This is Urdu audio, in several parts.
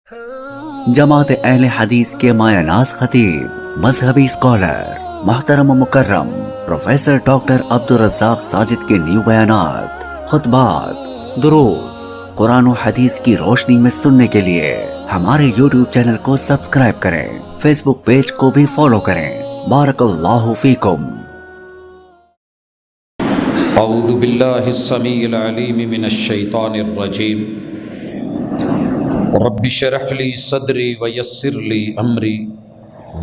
جماعت اہل حدیث کے مایہ ناز خطیب، مذہبی اسکالر، محترم و مکرم پروفیسر ڈاکٹر عبدالرزاق ساجد کے نیو بیانات، خطبات، دروس قرآن و حدیث کی روشنی میں سننے کے لیے ہمارے یوٹیوب چینل کو سبسکرائب کریں، فیس بک پیج کو بھی فالو کریں۔ بارک اللہ فیکم۔ اعوذ باللہ السمیع العلیم من الشیطان الرجیم۔ رب اشرح لی صدری ویسر لی امری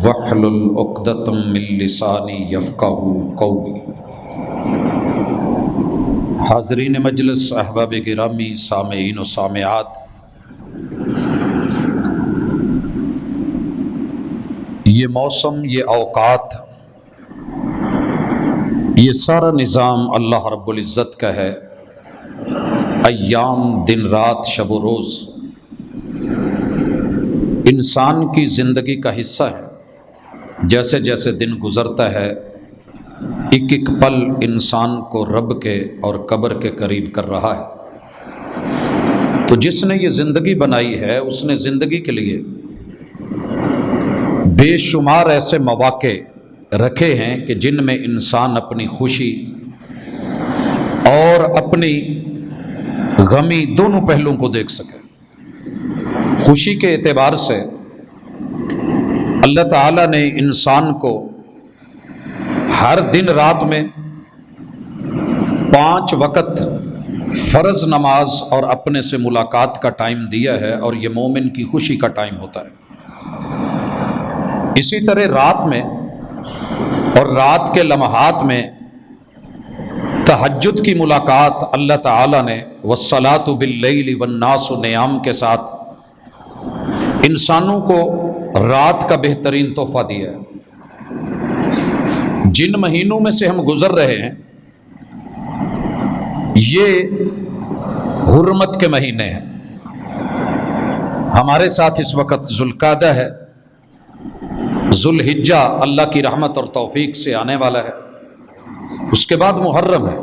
واحلل عقدۃ من لسانی یفقہوا قولی۔ حاضرین مجلس، احباب گرامی، سامعین و سامعات، یہ موسم، یہ اوقات، یہ سارا نظام اللہ رب العزت کا ہے۔ ایام، دن رات، شب و روز انسان کی زندگی کا حصہ ہے۔ جیسے جیسے دن گزرتا ہے، ایک ایک پل انسان کو رب کے اور قبر کے قریب کر رہا ہے۔ تو جس نے یہ زندگی بنائی ہے، اس نے زندگی کے لیے بے شمار ایسے مواقع رکھے ہیں کہ جن میں انسان اپنی خوشی اور اپنی غمی دونوں پہلوؤں کو دیکھ سکے۔ خوشی کے اعتبار سے اللہ تعالیٰ نے انسان کو ہر دن رات میں 5 وقت فرض نماز اور اپنے سے ملاقات کا ٹائم دیا ہے، اور یہ مومن کی خوشی کا ٹائم ہوتا ہے۔ اسی طرح رات میں اور رات کے لمحات میں تہجد کی ملاقات اللہ تعالیٰ نے وَالصَّلَاةُ بِاللَّيْلِ وَالنَّاسُ نِيَامٍ کے ساتھ انسانوں کو رات کا بہترین تحفہ دیا ہے۔ جن مہینوں میں سے ہم گزر رہے ہیں، یہ حرمت کے مہینے ہیں۔ ہمارے ساتھ اس وقت ذوالقعدہ ہے، ذوالحجہ اللہ کی رحمت اور توفیق سے آنے والا ہے، اس کے بعد محرم ہے۔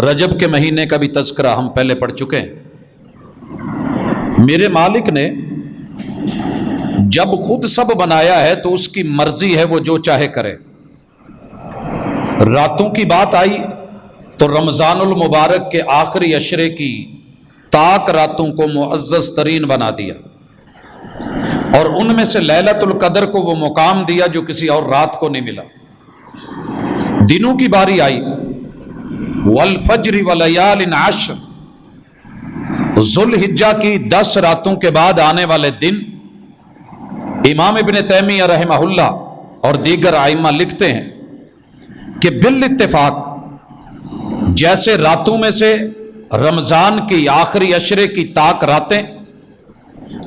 رجب کے مہینے کا بھی تذکرہ ہم پہلے پڑھ چکے ہیں۔ میرے مالک نے جب خود سب بنایا ہے تو اس کی مرضی ہے، وہ جو چاہے کرے۔ راتوں کی بات آئی تو رمضان المبارک کے آخری عشرے کی طاق راتوں کو معزز ترین بنا دیا، اور ان میں سے لیلۃ القدر کو وہ مقام دیا جو کسی اور رات کو نہیں ملا۔ دنوں کی باری آئی، والفجر ولیال عشر، ذوالحجہ کی 10 راتوں کے بعد آنے والے دن۔ امام ابن تیمیہ رحمہ اللہ اور دیگر ائمہ لکھتے ہیں کہ بالاتفاق جیسے راتوں میں سے رمضان کی آخری عشرے کی طاق راتیں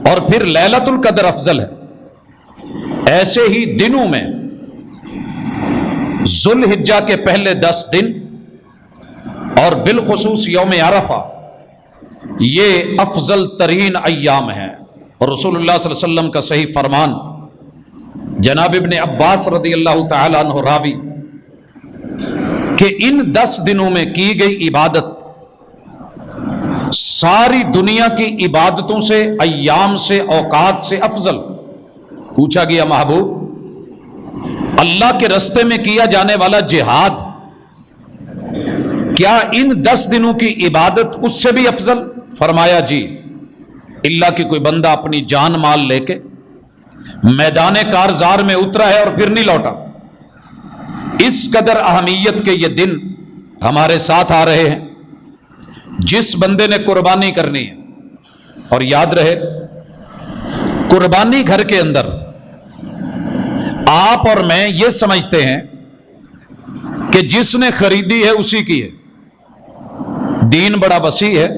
اور پھر لیلۃ القدر افضل ہے، ایسے ہی دنوں میں ذوالحجہ کے پہلے 10 دن اور بالخصوص یوم عرفہ یہ افضل ترین ایام ہیں۔ اور رسول اللہ صلی اللہ علیہ وسلم کا صحیح فرمان، جناب ابن عباس رضی اللہ تعالیٰ عنہ راوی، کہ ان 10 دنوں میں کی گئی عبادت ساری دنیا کی عبادتوں سے، ایام سے، اوقات سے افضل۔ پوچھا گیا محبوب، اللہ کے رستے میں کیا جانے والا جہاد کیا ان 10 دنوں کی عبادت اس سے بھی افضل؟ فرمایا جی، اللہ کہ کوئی بندہ اپنی جان مال لے کے میدان کارزار میں اترا ہے اور پھر نہیں لوٹا۔ اس قدر اہمیت کے یہ دن ہمارے ساتھ آ رہے ہیں۔ جس بندے نے قربانی کرنی ہے، اور یاد رہے قربانی گھر کے اندر آپ اور میں یہ سمجھتے ہیں کہ جس نے خریدی ہے اسی کی ہے۔ دین بڑا وسیع ہے،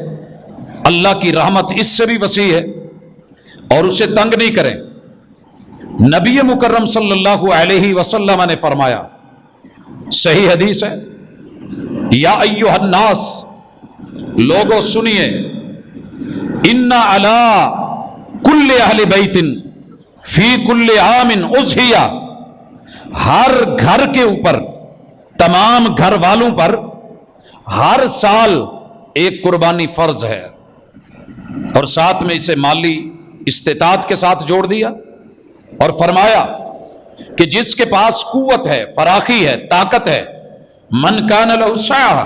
اللہ کی رحمت اس سے بھی وسیع ہے، اور اسے تنگ نہیں کریں۔ نبی مکرم صلی اللہ علیہ وسلم نے فرمایا، صحیح حدیث ہے، یا ایھا الناس، لوگوں سنیے، ان علی کل اہل بیت فی کل عام اضحیہ، ہر گھر کے اوپر، تمام گھر والوں پر ہر سال ایک قربانی فرض ہے، اور ساتھ میں اسے مالی استطاعت کے ساتھ جوڑ دیا اور فرمایا کہ جس کے پاس قوت ہے، فراخی ہے، طاقت ہے، من کان لہ سعہ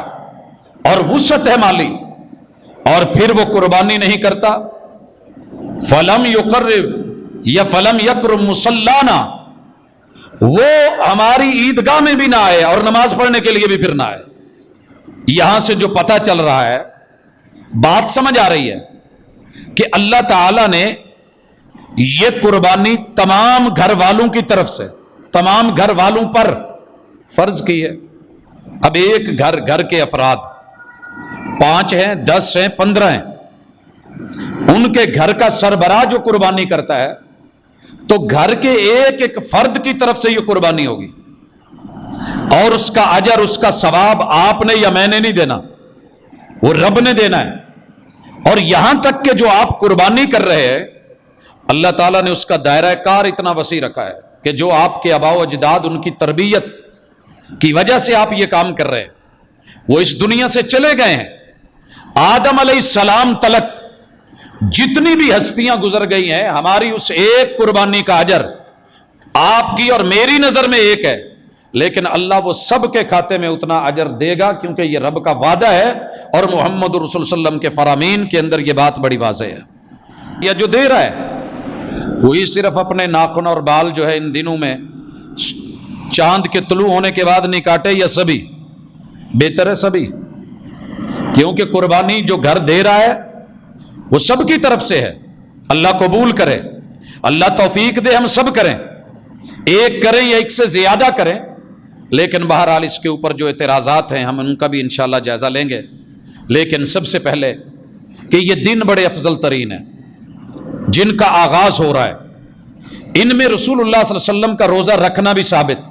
اور وسعت ہے مالی، اور پھر وہ قربانی نہیں کرتا، فلم یقرب یا فلم یکرم مصلانا، وہ ہماری عیدگاہ میں بھی نہ آئے اور نماز پڑھنے کے لیے بھی پھر نہ آئے۔ یہاں سے جو پتہ چل رہا ہے، بات سمجھ آ رہی ہے کہ اللہ تعالی نے یہ قربانی تمام گھر والوں کی طرف سے تمام گھر والوں پر فرض کی ہے۔ اب ایک گھر کے افراد 5 ہیں، 10 ہیں، 15 ہیں، ان کے گھر کا سربراہ جو قربانی کرتا ہے تو گھر کے ایک ایک فرد کی طرف سے یہ قربانی ہوگی، اور اس کا اجر، اس کا ثواب آپ نے یا میں نے نہیں دینا، وہ رب نے دینا ہے۔ اور یہاں تک کہ جو آپ قربانی کر رہے ہیں، اللہ تعالیٰ نے اس کا دائرہ کار اتنا وسیع رکھا ہے کہ جو آپ کے آباء و اجداد، ان کی تربیت کی وجہ سے آپ یہ کام کر رہے ہیں، وہ اس دنیا سے چلے گئے ہیں۔ آدم علیہ السلام تلک جتنی بھی ہستیاں گزر گئی ہیں، ہماری اس ایک قربانی کا اجر آپ کی اور میری نظر میں ایک ہے، لیکن اللہ وہ سب کے کھاتے میں اتنا اجر دے گا، کیونکہ یہ رب کا وعدہ ہے، اور محمد رسول صلی اللہ علیہ وسلم کے فرامین کے اندر یہ بات بڑی واضح ہے۔ یا جو دے رہا ہے وہی صرف اپنے ناخن اور بال جو ہے ان دنوں میں چاند کے طلوع ہونے کے بعد نہیں کاٹے، یا سبھی بہتر ہے سبھی، کیونکہ قربانی جو گھر دے رہا ہے وہ سب کی طرف سے ہے۔ اللہ قبول کرے، اللہ توفیق دے، ہم سب کریں، ایک کریں یا ایک سے زیادہ کریں، لیکن بہرحال اس کے اوپر جو اعتراضات ہیں ہم ان کا بھی انشاءاللہ جائزہ لیں گے۔ لیکن سب سے پہلے کہ یہ دن بڑے افضل ترین ہیں جن کا آغاز ہو رہا ہے، ان میں رسول اللہ صلی اللہ علیہ وسلم کا روزہ رکھنا بھی ثابت،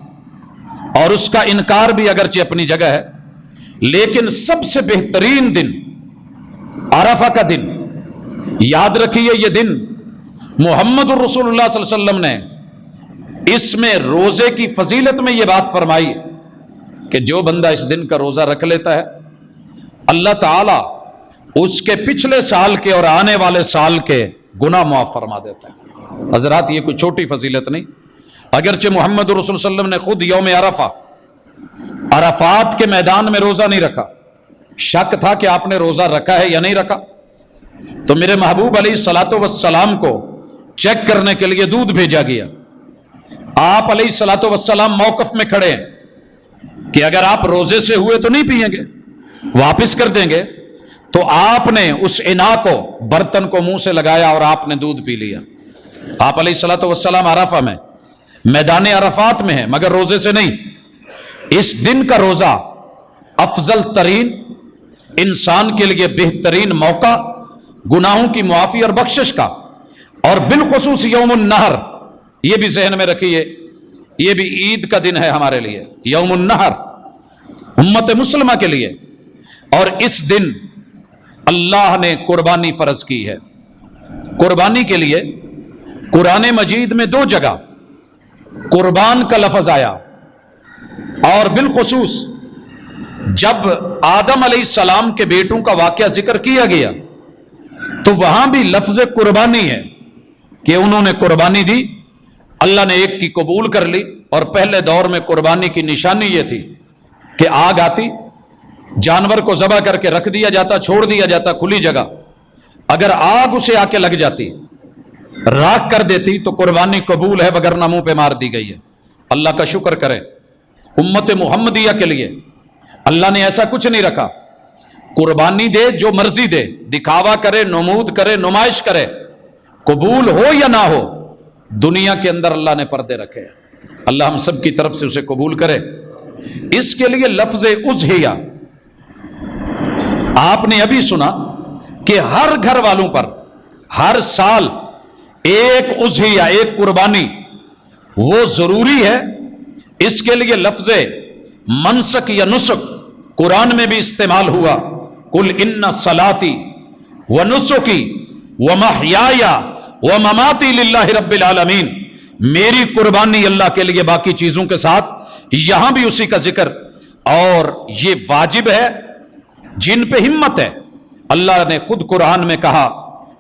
اور اس کا انکار بھی اگرچہ اپنی جگہ ہے، لیکن سب سے بہترین دن عرفہ کا دن۔ یاد رکھیے یہ دن محمد الرسول اللہ صلی اللہ علیہ وسلم نے اس میں روزے کی فضیلت میں یہ بات فرمائی کہ جو بندہ اس دن کا روزہ رکھ لیتا ہے، اللہ تعالیٰ اس کے پچھلے سال کے اور آنے والے سال کے گناہ معاف فرما دیتا ہے۔ حضرات یہ کوئی چھوٹی فضیلت نہیں، اگرچہ محمد رسول صلی اللہ علیہ وسلم نے خود یوم عرفہ عرفات کے میدان میں روزہ نہیں رکھا، شک تھا کہ آپ نے روزہ رکھا ہے یا نہیں رکھا، تو میرے محبوب علیہ الصلوۃ والسلام کو چیک کرنے کے لیے دودھ بھیجا گیا۔ آپ علیہ الصلوۃ والسلام موقف میں کھڑے ہیں کہ اگر آپ روزے سے ہوئے تو نہیں پئیں گے، واپس کر دیں گے، تو آپ نے اس انا کو، برتن کو منہ سے لگایا اور آپ نے دودھ پی لیا۔ آپ علیہ الصلوۃ والسلام عرفہ میں، میدان عرفات میں ہیں، مگر روزے سے نہیں۔ اس دن کا روزہ افضل ترین، انسان کے لیے بہترین موقع گناہوں کی معافی اور بخشش کا، اور بالخصوص یوم النحر، یہ بھی ذہن میں رکھیے، یہ بھی عید کا دن ہے ہمارے لیے، یوم النحر امت مسلمہ کے لیے۔ اور اس دن اللہ نے قربانی فرض کی ہے۔ قربانی کے لیے قرآن مجید میں 2 جگہ قربان کا لفظ آیا، اور بالخصوص جب آدم علیہ السلام کے بیٹوں کا واقعہ ذکر کیا گیا تو وہاں بھی لفظ قربانی ہے کہ انہوں نے قربانی دی، اللہ نے ایک کی قبول کر لی۔ اور پہلے دور میں قربانی کی نشانی یہ تھی کہ آگ آتی، جانور کو ذبح کر کے رکھ دیا جاتا، چھوڑ دیا جاتا کھلی جگہ، اگر آگ اسے آ کے لگ جاتی، راکھ کر دیتی، تو قربانی قبول ہے، وگرنہ منہ پہ مار دی گئی ہے۔ اللہ کا شکر کرے امت محمدیہ کے لیے اللہ نے ایسا کچھ نہیں رکھا، قربانی دے جو مرضی دے، دکھاوا کرے، نمود کرے، نمائش کرے، قبول ہو یا نہ ہو، دنیا کے اندر اللہ نے پردے رکھے۔ اللہ ہم سب کی طرف سے اسے قبول کرے۔ اس کے لیے لفظ اضحیہ آپ نے ابھی سنا کہ ہر گھر والوں پر ہر سال ایک اضحیہ، ایک قربانی وہ ضروری ہے۔ اس کے لیے لفظ منسک یا نسک قرآن میں بھی استعمال ہوا، قل ان صلاتی ونسکی ومحیای ومماتی للہ رب العالمین، میری قربانی اللہ کے لیے، باقی چیزوں کے ساتھ یہاں بھی اسی کا ذکر۔ اور یہ واجب ہے جن پہ ہمت ہے۔ اللہ نے خود قرآن میں کہا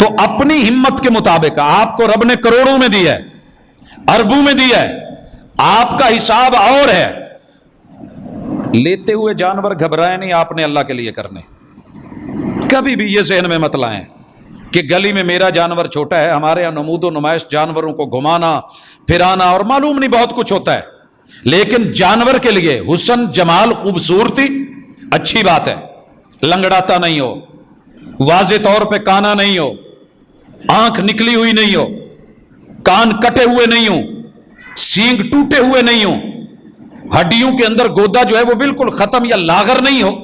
تو اپنی ہمت کے مطابق آپ کو رب نے کروڑوں میں دیا ہے, اربوں میں دیا ہے, آپ کا حساب اور ہے. لیتے ہوئے جانور گھبرائے نہیں, آپ نے اللہ کے لیے کرنے. کبھی بھی یہ ذہن میں مت لائیں کہ گلی میں میرا جانور چھوٹا ہے, ہمارے یہاں نمود و نمائش جانوروں کو گھمانا پھرانا اور معلوم نہیں بہت کچھ ہوتا ہے, لیکن جانور کے لیے حسن جمال خوبصورتی اچھی بات ہے. لنگڑاتا نہیں ہو, واضح طور پہ کانا نہیں ہو, آنکھ نکلی ہوئی نہیں ہو, کان کٹے ہوئے نہیں ہوں, سینگ ٹوٹے ہوئے نہیں ہوں, ہڈیوں کے اندر گودا جو ہے وہ بالکل ختم یا لاغر نہیں ہو,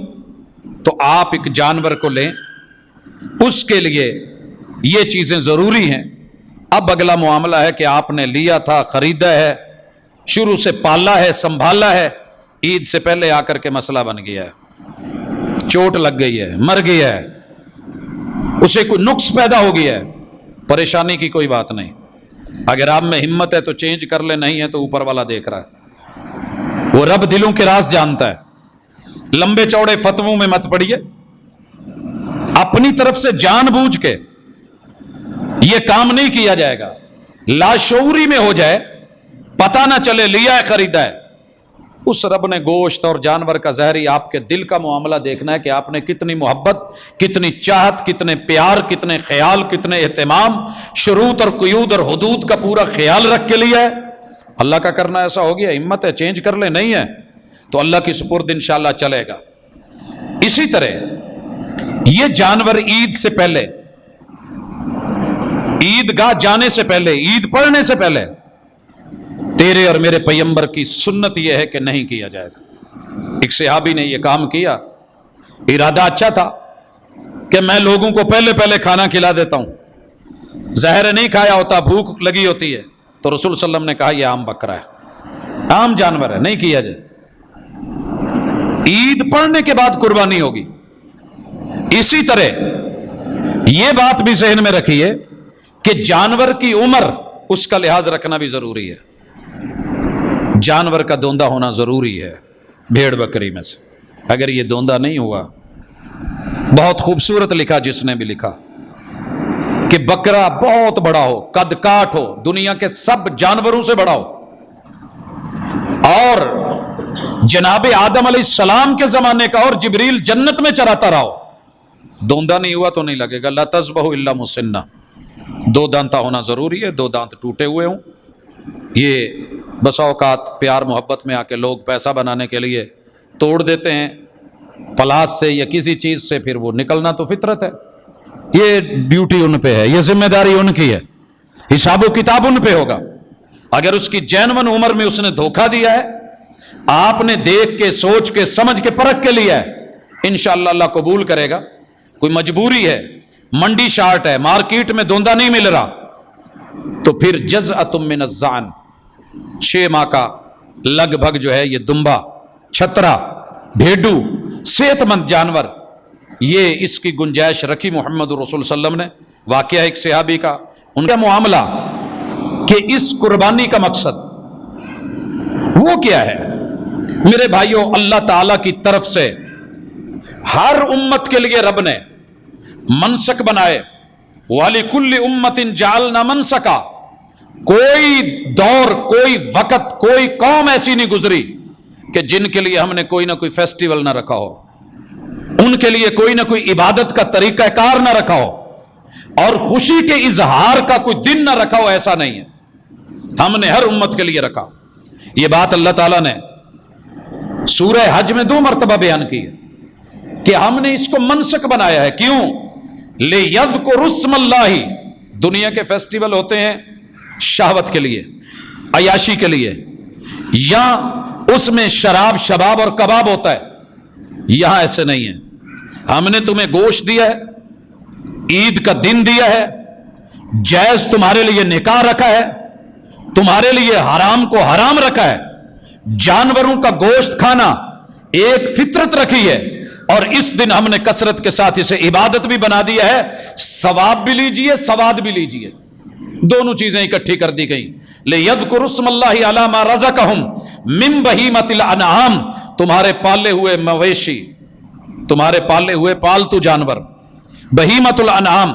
تو آپ ایک جانور کو لیں. اس کے لیے یہ چیزیں ضروری ہیں. اب اگلا معاملہ ہے کہ آپ نے لیا تھا, خریدا ہے, شروع سے پالا ہے, سنبھالا ہے, عید سے پہلے آ کر کے مسئلہ بن گیا ہے, چوٹ لگ گئی ہے, مر گیا ہے, اسے کوئی نقص پیدا ہو گیا ہے, پریشانی کی کوئی بات نہیں. اگر آپ میں ہمت ہے تو چینج کر لے, نہیں ہے تو اوپر والا دیکھ رہا ہے, وہ رب دلوں کے راز جانتا ہے. لمبے چوڑے فتووں میں مت پڑیے, اپنی طرف سے جان بوجھ کے یہ کام نہیں کیا جائے گا. لاشعوری میں ہو جائے, پتہ نہ چلے لیا ہے خریدا ہے. اس رب نے گوشت اور جانور کا زہری آپ کے دل کا معاملہ دیکھنا ہے کہ آپ نے کتنی محبت, کتنی چاہت, کتنے پیار, کتنے خیال, کتنے اہتمام, شروط اور قیود اور حدود کا پورا خیال رکھ کے لیا ہے. اللہ کا کرنا ایسا ہو گیا, ہمت ہے چینج کر لے, نہیں ہے تو اللہ کی سپرد انشاءاللہ چلے گا. اسی طرح یہ جانور عید سے پہلے, عید گاہ جانے سے پہلے, عید پڑھنے سے پہلے تیرے اور میرے پیغمبر کی سنت یہ ہے کہ نہیں کیا جائے گا. ایک صحابی نے یہ کام کیا, ارادہ اچھا تھا کہ میں لوگوں کو پہلے پہلے کھانا کھلا دیتا ہوں, زہر نہیں کھایا ہوتا, بھوک لگی ہوتی ہے, تو رسول صلی اللہ علیہ وسلم نے کہا یہ عام بکرا ہے, عام جانور ہے, نہیں کیا جائے. عید پڑھنے کے بعد قربانی ہوگی. اسی طرح یہ بات بھی ذہن میں رکھیے کہ جانور کی عمر, اس کا لحاظ رکھنا بھی ضروری ہے. جانور کا دوندہ ہونا ضروری ہے بھیڑ بکری میں سے. اگر یہ دوندہ نہیں ہوا, بہت خوبصورت لکھا جس نے بھی لکھا کہ بکرا بہت بڑا ہو, قد کاٹ ہو, دنیا کے سب جانوروں سے بڑا ہو, اور جناب آدم علیہ السلام کے زمانے کا, اور جبریل جنت میں چراتا رہا ہو, دوندہ نہیں ہوا تو نہیں لگے گا. لا تذبحوا الا مسنہ, دو دانتا ہونا ضروری ہے, دو دانت ٹوٹے ہوئے ہوں. یہ بسا اوقات پیار محبت میں آ کے لوگ پیسہ بنانے کے لیے توڑ دیتے ہیں پلاس سے یا کسی چیز سے, پھر وہ نکلنا تو فطرت ہے. یہ ڈیوٹی ان پہ ہے, یہ ذمہ داری ان کی ہے, حساب و کتاب ان پہ ہوگا. اگر اس کی جینون عمر میں اس نے دھوکہ دیا ہے, آپ نے دیکھ کے, سوچ کے, سمجھ کے, پرکھ کے لیا ہے, انشاءاللہ اللہ قبول کرے گا. کوئی مجبوری ہے, منڈی شارٹ ہے, مارکیٹ میں دوندہ نہیں مل رہا, تو پھر جزءۃ من الظعن, 6 ماہ کا لگ بھگ جو ہے یہ دمبا, چھترا, بھیڈو, صحت مند جانور, یہ اس کی گنجائش رکھی محمد رسول صلی اللہ علیہ وسلم نے. واقعہ ایک صحابی کا, ان کا معاملہ کہ اس قربانی کا مقصد وہ کیا ہے. میرے بھائیوں, اللہ تعالی کی طرف سے ہر امت کے لیے رب نے منسک بنائے. وَلِكُلِّ أُمَّةٍ جَعَلْنَا مَنْسَكًا, کوئی دور, کوئی وقت, کوئی قوم ایسی نہیں گزری کہ جن کے لیے ہم نے کوئی نہ کوئی فیسٹیول نہ رکھا ہو, ان کے لیے کوئی نہ کوئی عبادت کا طریقہ کار نہ رکھا ہو, اور خوشی کے اظہار کا کوئی دن نہ رکھا ہو. ایسا نہیں ہے, ہم نے ہر امت کے لیے رکھا. یہ بات اللہ تعالیٰ نے سورہ حج میں 2 مرتبہ بیان کی ہے کہ ہم نے اس کو منسک بنایا ہے. کیوں؟ لِيَذْكُرُوا اسْمَ اللَّهِ, دنیا کے فیسٹیول ہوتے ہیں شہوت کے لیے, عیاشی کے لیے, یا اس میں شراب, شباب اور کباب ہوتا ہے. یہاں ایسے نہیں ہے. ہم نے تمہیں گوشت دیا ہے, عید کا دن دیا ہے, جائز تمہارے لیے نکاح رکھا ہے, تمہارے لیے حرام کو حرام رکھا ہے. جانوروں کا گوشت کھانا ایک فطرت رکھی ہے, اور اس دن ہم نے کثرت کے ساتھ اسے عبادت بھی بنا دیا ہے. ثواب بھی لیجئے, سواد بھی لیجئے, دونوں چیزیں اکٹھی کر دی گئی. لِيَذْكُرُوا اسْمَ اللَّهِ عَلَىٰ مَا رَزَقَهُمْ مِن بَهِيمَةِ الْأَنْعَامِ, تمہارے پالے ہوئے مویشی, تمہارے پالے ہوئے پالتو جانور, بہیمۃ الانعام,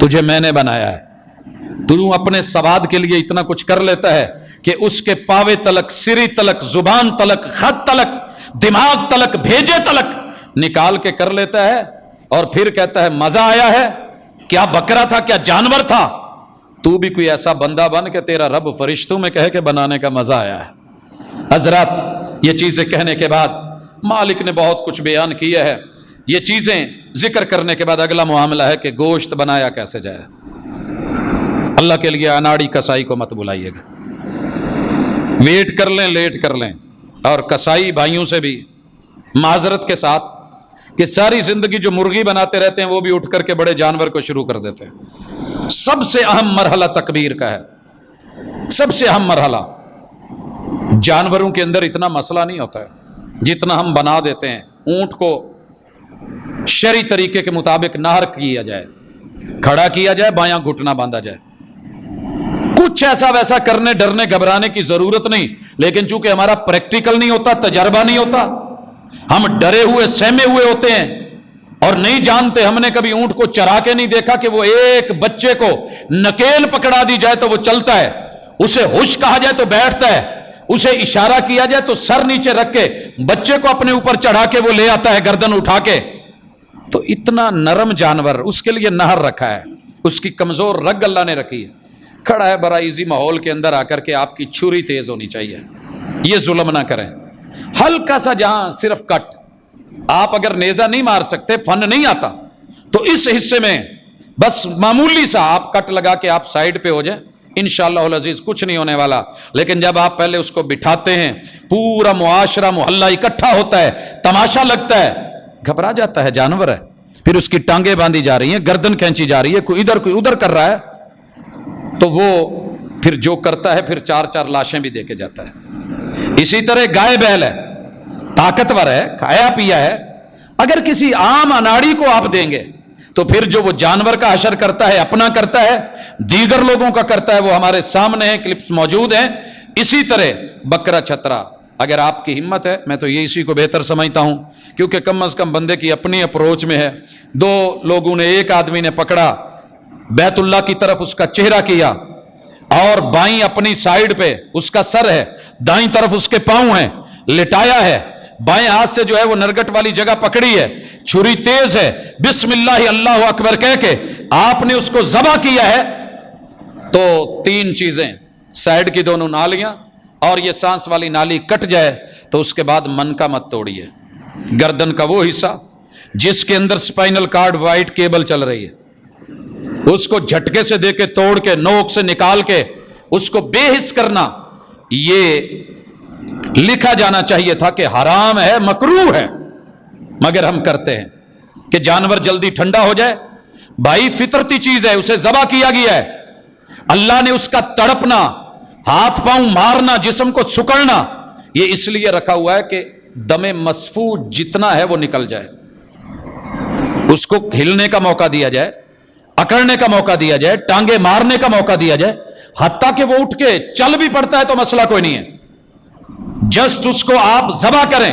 تجھے میں نے بنایا ہے. تو اپنے سواد کے لیے اتنا کچھ کر لیتا ہے کہ اس کے پاوے تلک، سری تلک، زبان تلک، خط تلک، دماغ تلک، بھیجے تلک نکال کے کر لیتا ہے، اور پھر کہتا ہے مزہ آیا ہے. کیا بکرا تھا، کیا جانور تھا؟ تو بھی کوئی ایسا بندہ بن کہ تیرا رب فرشتوں میں کہے کہ بنانے کا مزہ آیا ہے. حضرات، یہ چیزیں کہنے کے بعد مالک نے بہت کچھ بیان کیا ہے. یہ چیزیں ذکر کرنے کے بعد اگلا معاملہ ہے کہ گوشت بنایا کیسے جائے. اللہ کے لیے اناڑی کسائی کو مت بلائیے گا. ویٹ کر لیں، لیٹ کر لیں. اور کسائی بھائیوں سے بھی معذرت کے ساتھ کہ ساری زندگی جو مرغی بناتے رہتے ہیں وہ بھی اٹھ کر کے بڑے جانور کو شروع کر دیتے ہیں. سب سے اہم مرحلہ تکبیر کا ہے. سب سے اہم مرحلہ. جانوروں کے اندر اتنا مسئلہ نہیں ہوتا ہے جتنا ہم بنا دیتے ہیں. اونٹ کو شرعی طریقے کے مطابق نہر کیا جائے، کھڑا کیا جائے، بایاں گھٹنا باندھا جائے. کچھ ایسا ویسا کرنے ڈرنے گھبرانے کی ضرورت نہیں، لیکن چونکہ ہمارا پریکٹیکل نہیں ہوتا، تجربہ نہیں ہوتا، ہم ڈرے ہوئے سہمے ہوئے ہوتے ہیں اور نہیں جانتے. ہم نے کبھی اونٹ کو چرا کے نہیں دیکھا کہ وہ ایک بچے کو نکیل پکڑا دی جائے تو وہ چلتا ہے، اسے ہوش کہا جائے تو بیٹھتا ہے، اسے اشارہ کیا جائے تو سر نیچے رکھ کے بچے کو اپنے اوپر چڑھا کے وہ لے آتا ہے گردن اٹھا کے. تو اتنا نرم جانور، اس کے لیے نہر رکھا ہے، اس کی کمزور رگ اللہ نے رکھی ہے. کھڑا ہے بڑا ایزی ماحول کے اندر آ کر کے آپ کی چھری تیز ہونی چاہیے. یہ ظلم نہ کریں. ہلکا سا جہاں صرف کٹ، آپ اگر نیزہ نہیں مار سکتے، فن نہیں آتا، تو اس حصے میں بس معمولی سا آپ کٹ لگا کے آپ سائیڈ پہ ہو جائیں، انشاءاللہ العزیز کچھ نہیں ہونے والا. لیکن جب آپ پہلے اس کو بٹھاتے ہیں، پورا معاشرہ محلہ اکٹھا ہوتا ہے، تماشا لگتا ہے، گھبرا جاتا ہے. جانور ہے، پھر اس کی ٹانگیں باندھی جا رہی ہیں، گردن کھینچی جا رہی ہے، کوئی ادھر کر رہا ہے، تو وہ پھر جو کرتا ہے پھر 4 لاشیں بھی دے کے جاتا ہے. اسی طرح گائے بیل ہے، طاقتور ہے، کھایا پیا ہے. اگر کسی عام اناڑی کو آپ دیں گے تو پھر جو وہ جانور کا حشر کرتا ہے، اپنا کرتا ہے، دیگر لوگوں کا کرتا ہے، وہ ہمارے سامنے ہیں، کلپس موجود ہیں. اسی طرح بکرا چھترا، اگر آپ کی ہمت ہے، میں تو یہ اسی کو بہتر سمجھتا ہوں، کیونکہ کم از کم بندے کی اپنی اپروچ میں ہے. 2 لوگوں نے، ایک آدمی نے پکڑا، بیت اللہ کی طرف اس کا چہرہ کیا، اور بائیں اپنی سائیڈ پہ اس کا سر ہے، دائیں طرف اس کے پاؤں ہیں، لٹایا ہے، بائیں ہاتھ سے جو ہے وہ نرگٹ والی جگہ پکڑی ہے، چھری تیز ہے، بسم اللہ اللہ اکبر کہہ کے آپ نے اس کو ذبح کیا ہے. تو 3 چیزیں، سائیڈ کی دونوں نالیاں اور یہ سانس والی نالی کٹ جائے تو اس کے بعد من کا مت توڑیے. گردن کا وہ حصہ جس کے اندر سپائنل کارڈ وائٹ کیبل چل رہی ہے، اس کو جھٹکے سے دے کے توڑ کے نوک سے نکال کے اس کو بے حس کرنا. یہ لکھا جانا چاہیے تھا کہ حرام ہے، مکروہ ہے، مگر ہم کرتے ہیں کہ جانور جلدی ٹھنڈا ہو جائے. بھائی فطرتی چیز ہے، اسے ذبح کیا گیا ہے. اللہ نے اس کا تڑپنا، ہاتھ پاؤں مارنا، جسم کو سکڑنا یہ اس لیے رکھا ہوا ہے کہ دم مسفوح جتنا ہے وہ نکل جائے، اس کو ہلنے کا موقع دیا جائے، اکڑنے کا موقع دیا جائے، ٹانگیں مارنے کا موقع دیا جائے. حتیٰ کہ وہ اٹھ کے چل بھی پڑتا ہے تو مسئلہ کوئی نہیں ہے، جسٹ اس کو آپ ذبح کریں،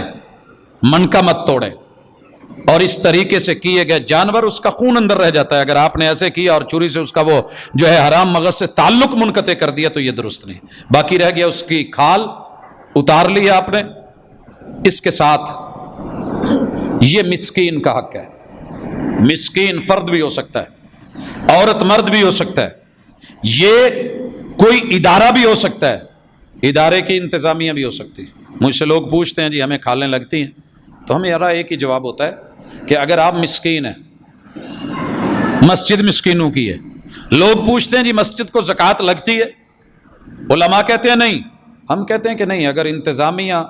من کا مت توڑیں. اور اس طریقے سے کیے گئے جانور، اس کا خون اندر رہ جاتا ہے. اگر آپ نے ایسے کیا اور چھری سے اس کا وہ جو ہے حرام مغز سے تعلق منقطع کر دیا تو یہ درست نہیں. باقی رہ گیا اس کی کھال، اتار لی آپ نے. اس کے ساتھ یہ مسکین کا حق ہے. مسکین فرد بھی ہو سکتا ہے، عورت مرد بھی ہو سکتا ہے، یہ کوئی ادارہ بھی ہو سکتا ہے، ادارے کی انتظامیہ بھی ہو سکتی ہے. مجھ سے لوگ پوچھتے ہیں جی ہمیں کھالیں لگتی ہیں، تو ہمیں ایک ہی جواب ہوتا ہے کہ اگر آپ مسکین ہیں، مسجد مسکینوں کی ہے. لوگ پوچھتے ہیں جی مسجد کو زکوٰۃ لگتی ہے؟ علماء کہتے ہیں نہیں. ہم کہتے ہیں کہ نہیں، اگر انتظامیہ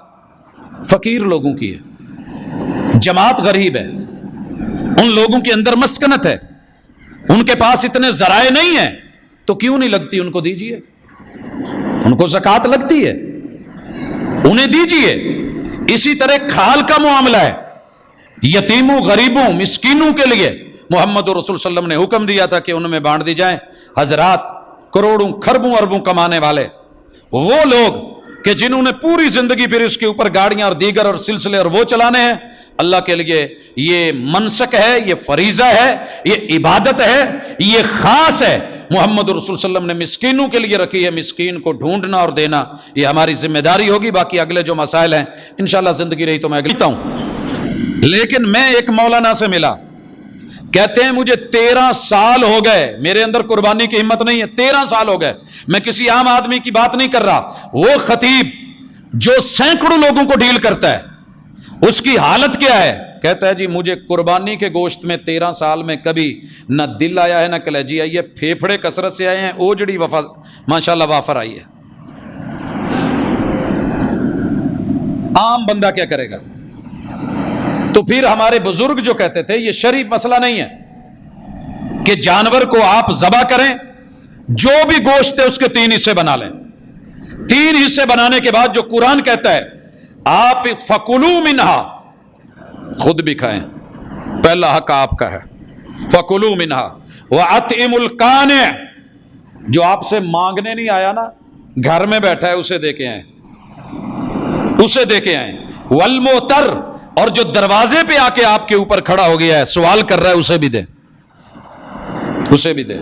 فقیر لوگوں کی ہے، جماعت غریب ہے، ان لوگوں کے اندر مسکنت ہے، ان کے پاس اتنے ذرائع نہیں ہیں، تو کیوں نہیں لگتی؟ ان کو دیجئے، ان کو زکوٰۃ لگتی ہے، انہیں دیجئے. اسی طرح کھال کا معاملہ ہے، یتیموں، غریبوں، مسکینوں کے لیے محمد رسول صلی اللہ علیہ وسلم نے حکم دیا تھا کہ ان میں بانٹ دی جائیں. حضرات، کروڑوں کھربوں اربوں کمانے والے وہ لوگ کہ جنہوں نے پوری زندگی پھر اس کے اوپر گاڑیاں اور دیگر اور سلسلے اور وہ چلانے ہیں، اللہ کے لیے یہ منسک ہے، یہ فریضہ ہے، یہ عبادت ہے، یہ خاص ہے، محمد رسول صلی اللہ علیہ وسلم نے مسکینوں کے لیے رکھی ہے، مسکین کو ڈھونڈنا اور دینا یہ ہماری ذمہ داری ہوگی۔ باقی اگلے جو مسائل ہیں انشاءاللہ زندگی رہی تو میں اگلیتا ہوں۔ لیکن میں ایک مولانا سے ملا، کہتے ہیں مجھے 13 سال ہو گئے، میرے اندر قربانی کی ہمت نہیں ہے، 13 سال ہو گئے، میں کسی عام آدمی کی بات نہیں کر رہا، وہ خطیب جو سینکڑوں لوگوں کو ڈیل کرتا ہے اس کی حالت کیا ہے؟ کہتا ہے جی مجھے قربانی کے گوشت میں 13 سال میں کبھی نہ دل آیا ہے نہ کلیجی آئی ہے، پھیپھڑے کثرت سے آئے ہیں، اوجڑی ماشاءاللہ وافر آئی ہے۔ عام بندہ کیا کرے گا؟ تو پھر ہمارے بزرگ جو کہتے تھے یہ شریف مسئلہ نہیں ہے کہ جانور کو آپ ذبح کریں، جو بھی گوشت ہے اس کے 3 حصے بنا لیں، 3 حصے بنانے کے بعد جو قرآن کہتا ہے آپ فَكُلُوا مِنْهَا، خود بھی کھائیں، پہلا حق آپ کا ہے، فَكُلُوا مِنْهَا وَأَطْعِمُوا الْقَانِعَ، جو آپ سے مانگنے نہیں آیا نا، گھر میں بیٹھا ہے اسے دے کے آئیں، اسے دے کے آئیں، وَالْمُعْتَرْ، اور جو دروازے پہ آ کے آپ کے اوپر کھڑا ہو گیا ہے سوال کر رہا ہے اسے بھی دیں، اسے بھی دیں۔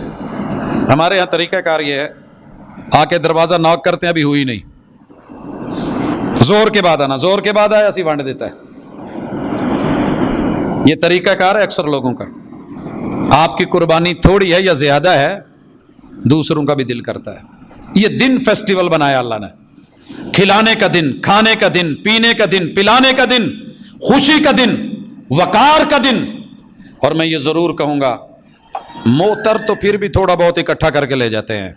ہمارے یہاں طریقہ کار یہ ہے، آ کے دروازہ ناک کرتے ہیں ابھی ہوئی نہیں، زور کے بعد آنا، زور کے بعد آیا اسی وانڈ دیتا ہے، یہ طریقہ کار ہے اکثر لوگوں کا۔ آپ کی قربانی تھوڑی ہے یا زیادہ ہے دوسروں کا بھی دل کرتا ہے۔ یہ دن فیسٹیول بنایا اللہ نے، کھلانے کا دن، کھانے کا دن، پینے کا دن، پلانے کا دن، خوشی کا دن، وقار کا دن۔ اور میں یہ ضرور کہوں گا موتر تو پھر بھی تھوڑا بہت اکٹھا کر کے لے جاتے ہیں،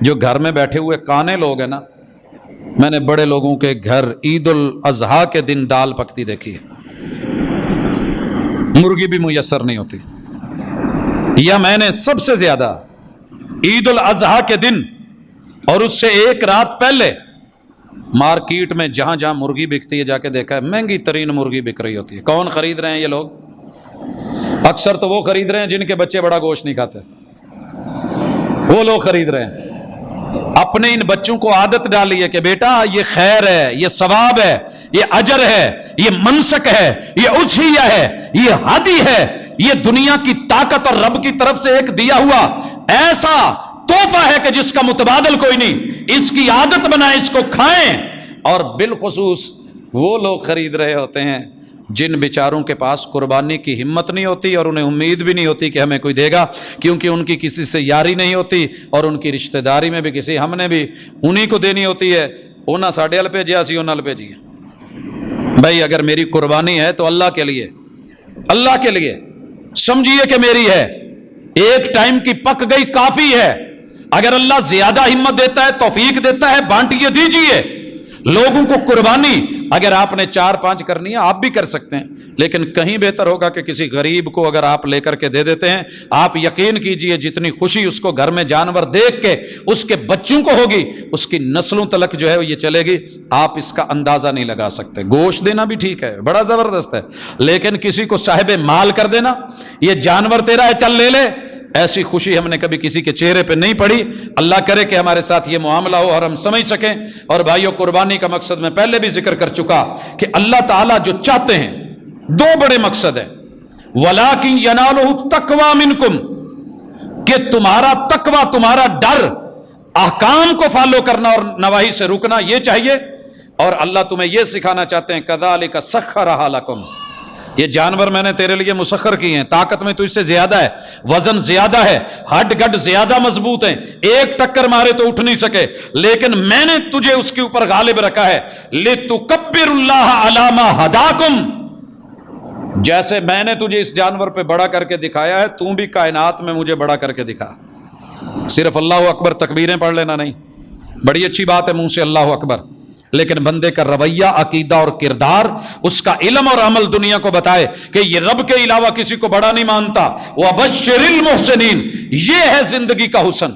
جو گھر میں بیٹھے ہوئے کانے لوگ ہیں نا، میں نے بڑے لوگوں کے گھر عید الاضحیٰ کے دن دال پکتی دیکھی ہے، مرغی بھی میسر نہیں ہوتی، یا میں نے سب سے زیادہ عید الاضحیٰ کے دن اور اس سے ایک رات پہلے مارکیٹ میں جہاں جہاں مرغی بکتی ہے جا کے دیکھا ہے، مہنگی ترین مرغی بک رہی ہوتی ہے۔ کون خرید رہے ہیں یہ لوگ؟ اکثر تو وہ خرید رہے ہیں جن کے بچے بڑا گوشت نہیں کھاتے، وہ لوگ خرید رہے ہیں۔ اپنے ان بچوں کو عادت ڈالی ہے کہ بیٹا یہ خیر ہے، یہ ثواب ہے، یہ اجر ہے، یہ منسک ہے، یہ اضحیہ ہے، یہ ہدی ہے، یہ دنیا کی طاقت اور رب کی طرف سے ایک دیا ہوا ایسا تحفہ ہے کہ جس کا متبادل کوئی نہیں، اس کی عادت بنائیں، اس کو کھائیں۔ اور بالخصوص وہ لوگ خرید رہے ہوتے ہیں جن بیچاروں کے پاس قربانی کی ہمت نہیں ہوتی اور انہیں امید بھی نہیں ہوتی کہ ہمیں کوئی دے گا، کیونکہ ان کی کسی سے یاری نہیں ہوتی اور ان کی رشتہ داری میں بھی کسی ہم نے بھی انہی کو دینی ہوتی ہے، انہاں ساڑھے ال پہ جیا سی انہاں ال پہ جی۔ بھائی اگر میری قربانی ہے تو اللہ کے لیے، اللہ کے لیے سمجھیے کہ میری ہے، ایک ٹائم کی پک گئی کافی ہے۔ اگر اللہ زیادہ ہمت دیتا ہے، توفیق دیتا ہے، بانٹیے دیجیے لوگوں کو قربانی۔ اگر آپ نے 4-5 کرنی ہے آپ بھی کر سکتے ہیں، لیکن کہیں بہتر ہوگا کہ کسی غریب کو اگر آپ لے کر کے دے دیتے ہیں، آپ یقین کیجئے جتنی خوشی اس کو گھر میں جانور دیکھ کے اس کے بچوں کو ہوگی، اس کی نسلوں تلک جو ہے یہ چلے گی، آپ اس کا اندازہ نہیں لگا سکتے۔ گوشت دینا بھی ٹھیک ہے، بڑا زبردست ہے، لیکن کسی کو صاحب مال کر دینا، یہ جانور تیرا ہے چل لے لے، ایسی خوشی ہم نے کبھی کسی کے چہرے پہ نہیں پڑی۔ اللہ کرے کہ ہمارے ساتھ یہ معاملہ ہو اور ہم سمجھ سکیں۔ اور بھائیو، قربانی کا مقصد میں پہلے بھی ذکر کر چکا کہ اللہ تعالیٰ جو چاہتے ہیں 2 بڑے مقصد ہیں، وَلَٰكِن يَنَالُهُ التَّقْوَىٰ مِنْكُمْ، کہ تمہارا تقویٰ، تمہارا ڈر، احکام کو فالو کرنا اور نواہی سے رکنا یہ چاہیے، اور اللہ تمہیں یہ سکھانا چاہتے ہیں كَذَٰلِكَ سَخَّرَهَا لَكُمْ، یہ جانور میں نے تیرے لیے مسخر کیے ہیں، طاقت میں تو اس سے زیادہ ہے، وزن زیادہ ہے، ہڈ گڈ زیادہ مضبوط ہیں، ایک ٹکر مارے تو اٹھ نہیں سکے، لیکن میں نے تجھے اس کے اوپر غالب رکھا ہے لِتُكَبِّرُ اللَّهَ عَلَىٰ مَا هَدَاكُمْ، جیسے میں نے تجھے اس جانور پہ بڑا کر کے دکھایا ہے، تم بھی کائنات میں مجھے بڑا کر کے دکھا۔ صرف اللہ اکبر تکبیریں پڑھ لینا نہیں، بڑی اچھی بات ہے منہ سے اللہ اکبر، لیکن بندے کا رویہ، عقیدہ اور کردار، اس کا علم اور عمل دنیا کو بتائے کہ یہ رب کے علاوہ کسی کو بڑا نہیں مانتا۔ وَبَشِّرِ الْمُحْسِنِينَ، یہ ہے زندگی کا حسن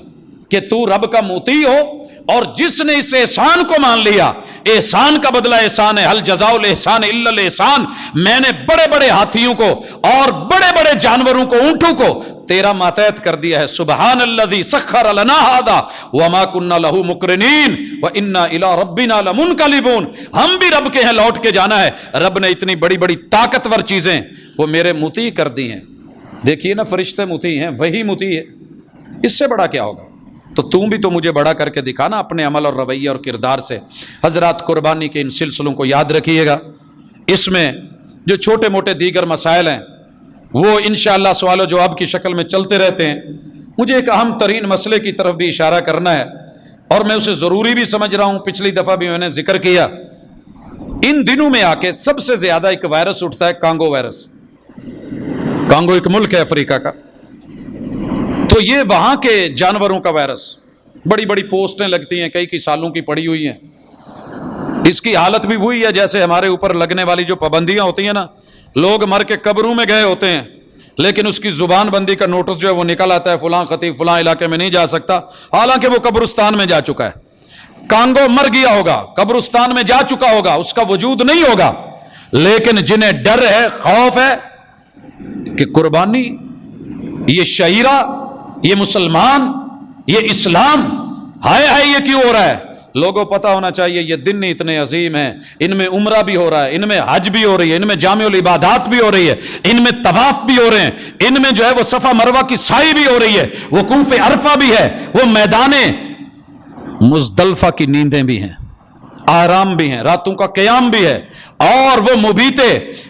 کہ تو رب کا مطیع ہو اور جس نے اس احسان کو مان لیا، احسان کا بدلہ احسان ہے، حل جزاء الاحسان الا الاحسان، میں نے بڑے بڑے ہاتھیوں کو اور بڑے بڑے جانوروں کو، اونٹوں کو تیرا ماتحت کر دیا ہے۔ سبحان الذی سخر لنا ھذا وما كنا له مقرنین وانا الی ربنا لمنقلبون، ہم بھی رب کے ہیں، لوٹ کے جانا ہے۔ رب نے اتنی بڑی بڑی طاقتور چیزیں وہ میرے مطیع کر دی ہیں۔ دیکھیے نا، فرشتے مطیع ہیں، وہی مطیع ہے، اس سے بڑا کیا ہوگا؟ تو تم بھی تو مجھے بڑا کر کے دکھانا اپنے عمل اور رویے اور کردار سے۔ حضرات، قربانی کے ان سلسلوں کو یاد رکھیے گا، اس میں جو چھوٹے موٹے دیگر مسائل ہیں وہ انشاءاللہ سوال و جواب کی شکل میں چلتے رہتے ہیں۔ مجھے ایک اہم ترین مسئلے کی طرف بھی اشارہ کرنا ہے، اور میں اسے ضروری بھی سمجھ رہا ہوں، پچھلی دفعہ بھی میں نے ذکر کیا۔ ان دنوں میں آ کے سب سے زیادہ ایک وائرس اٹھتا ہے، کانگو وائرس۔ کانگو ایک ملک ہے افریقہ کا، تو یہ وہاں کے جانوروں کا وائرس، بڑی بڑی پوسٹیں لگتی ہیں، کئی سالوں کی پڑی ہوئی ہیں۔ اس کی حالت بھی وہی ہے جیسے ہمارے اوپر لگنے والی جو پابندیاں ہوتی ہیں نا، لوگ مر کے قبروں میں گئے ہوتے ہیں، لیکن اس کی زبان بندی کا نوٹس جو ہے وہ نکل آتا ہے، فلاں خطیب فلاں علاقے میں نہیں جا سکتا، حالانکہ وہ قبرستان میں جا چکا ہے۔ کانگو مر گیا ہوگا، قبرستان میں جا چکا ہوگا، اس کا وجود نہیں ہوگا، لیکن جنہیں ڈر ہے، خوف ہے کہ قربانی، یہ شعیرہ، یہ مسلمان، یہ اسلام، ہائے ہائے یہ کیوں ہو رہا ہے؟ لوگوں پتہ ہونا چاہیے یہ دن اتنے عظیم ہیں، ان میں عمرہ بھی ہو رہا ہے، ان میں حج بھی ہو رہی ہے، ان میں جامع العبادات بھی ہو رہی ہے، ان میں طواف بھی ہو رہے ہیں، ان میں جو ہے وہ صفا مروہ کی سعی بھی ہو رہی ہے، وقوف عرفہ بھی ہے، وہ میدان مزدلفہ کی نیندیں بھی ہیں، آرام بھی ہیں، راتوں کا قیام بھی ہے، اور وہ مبیت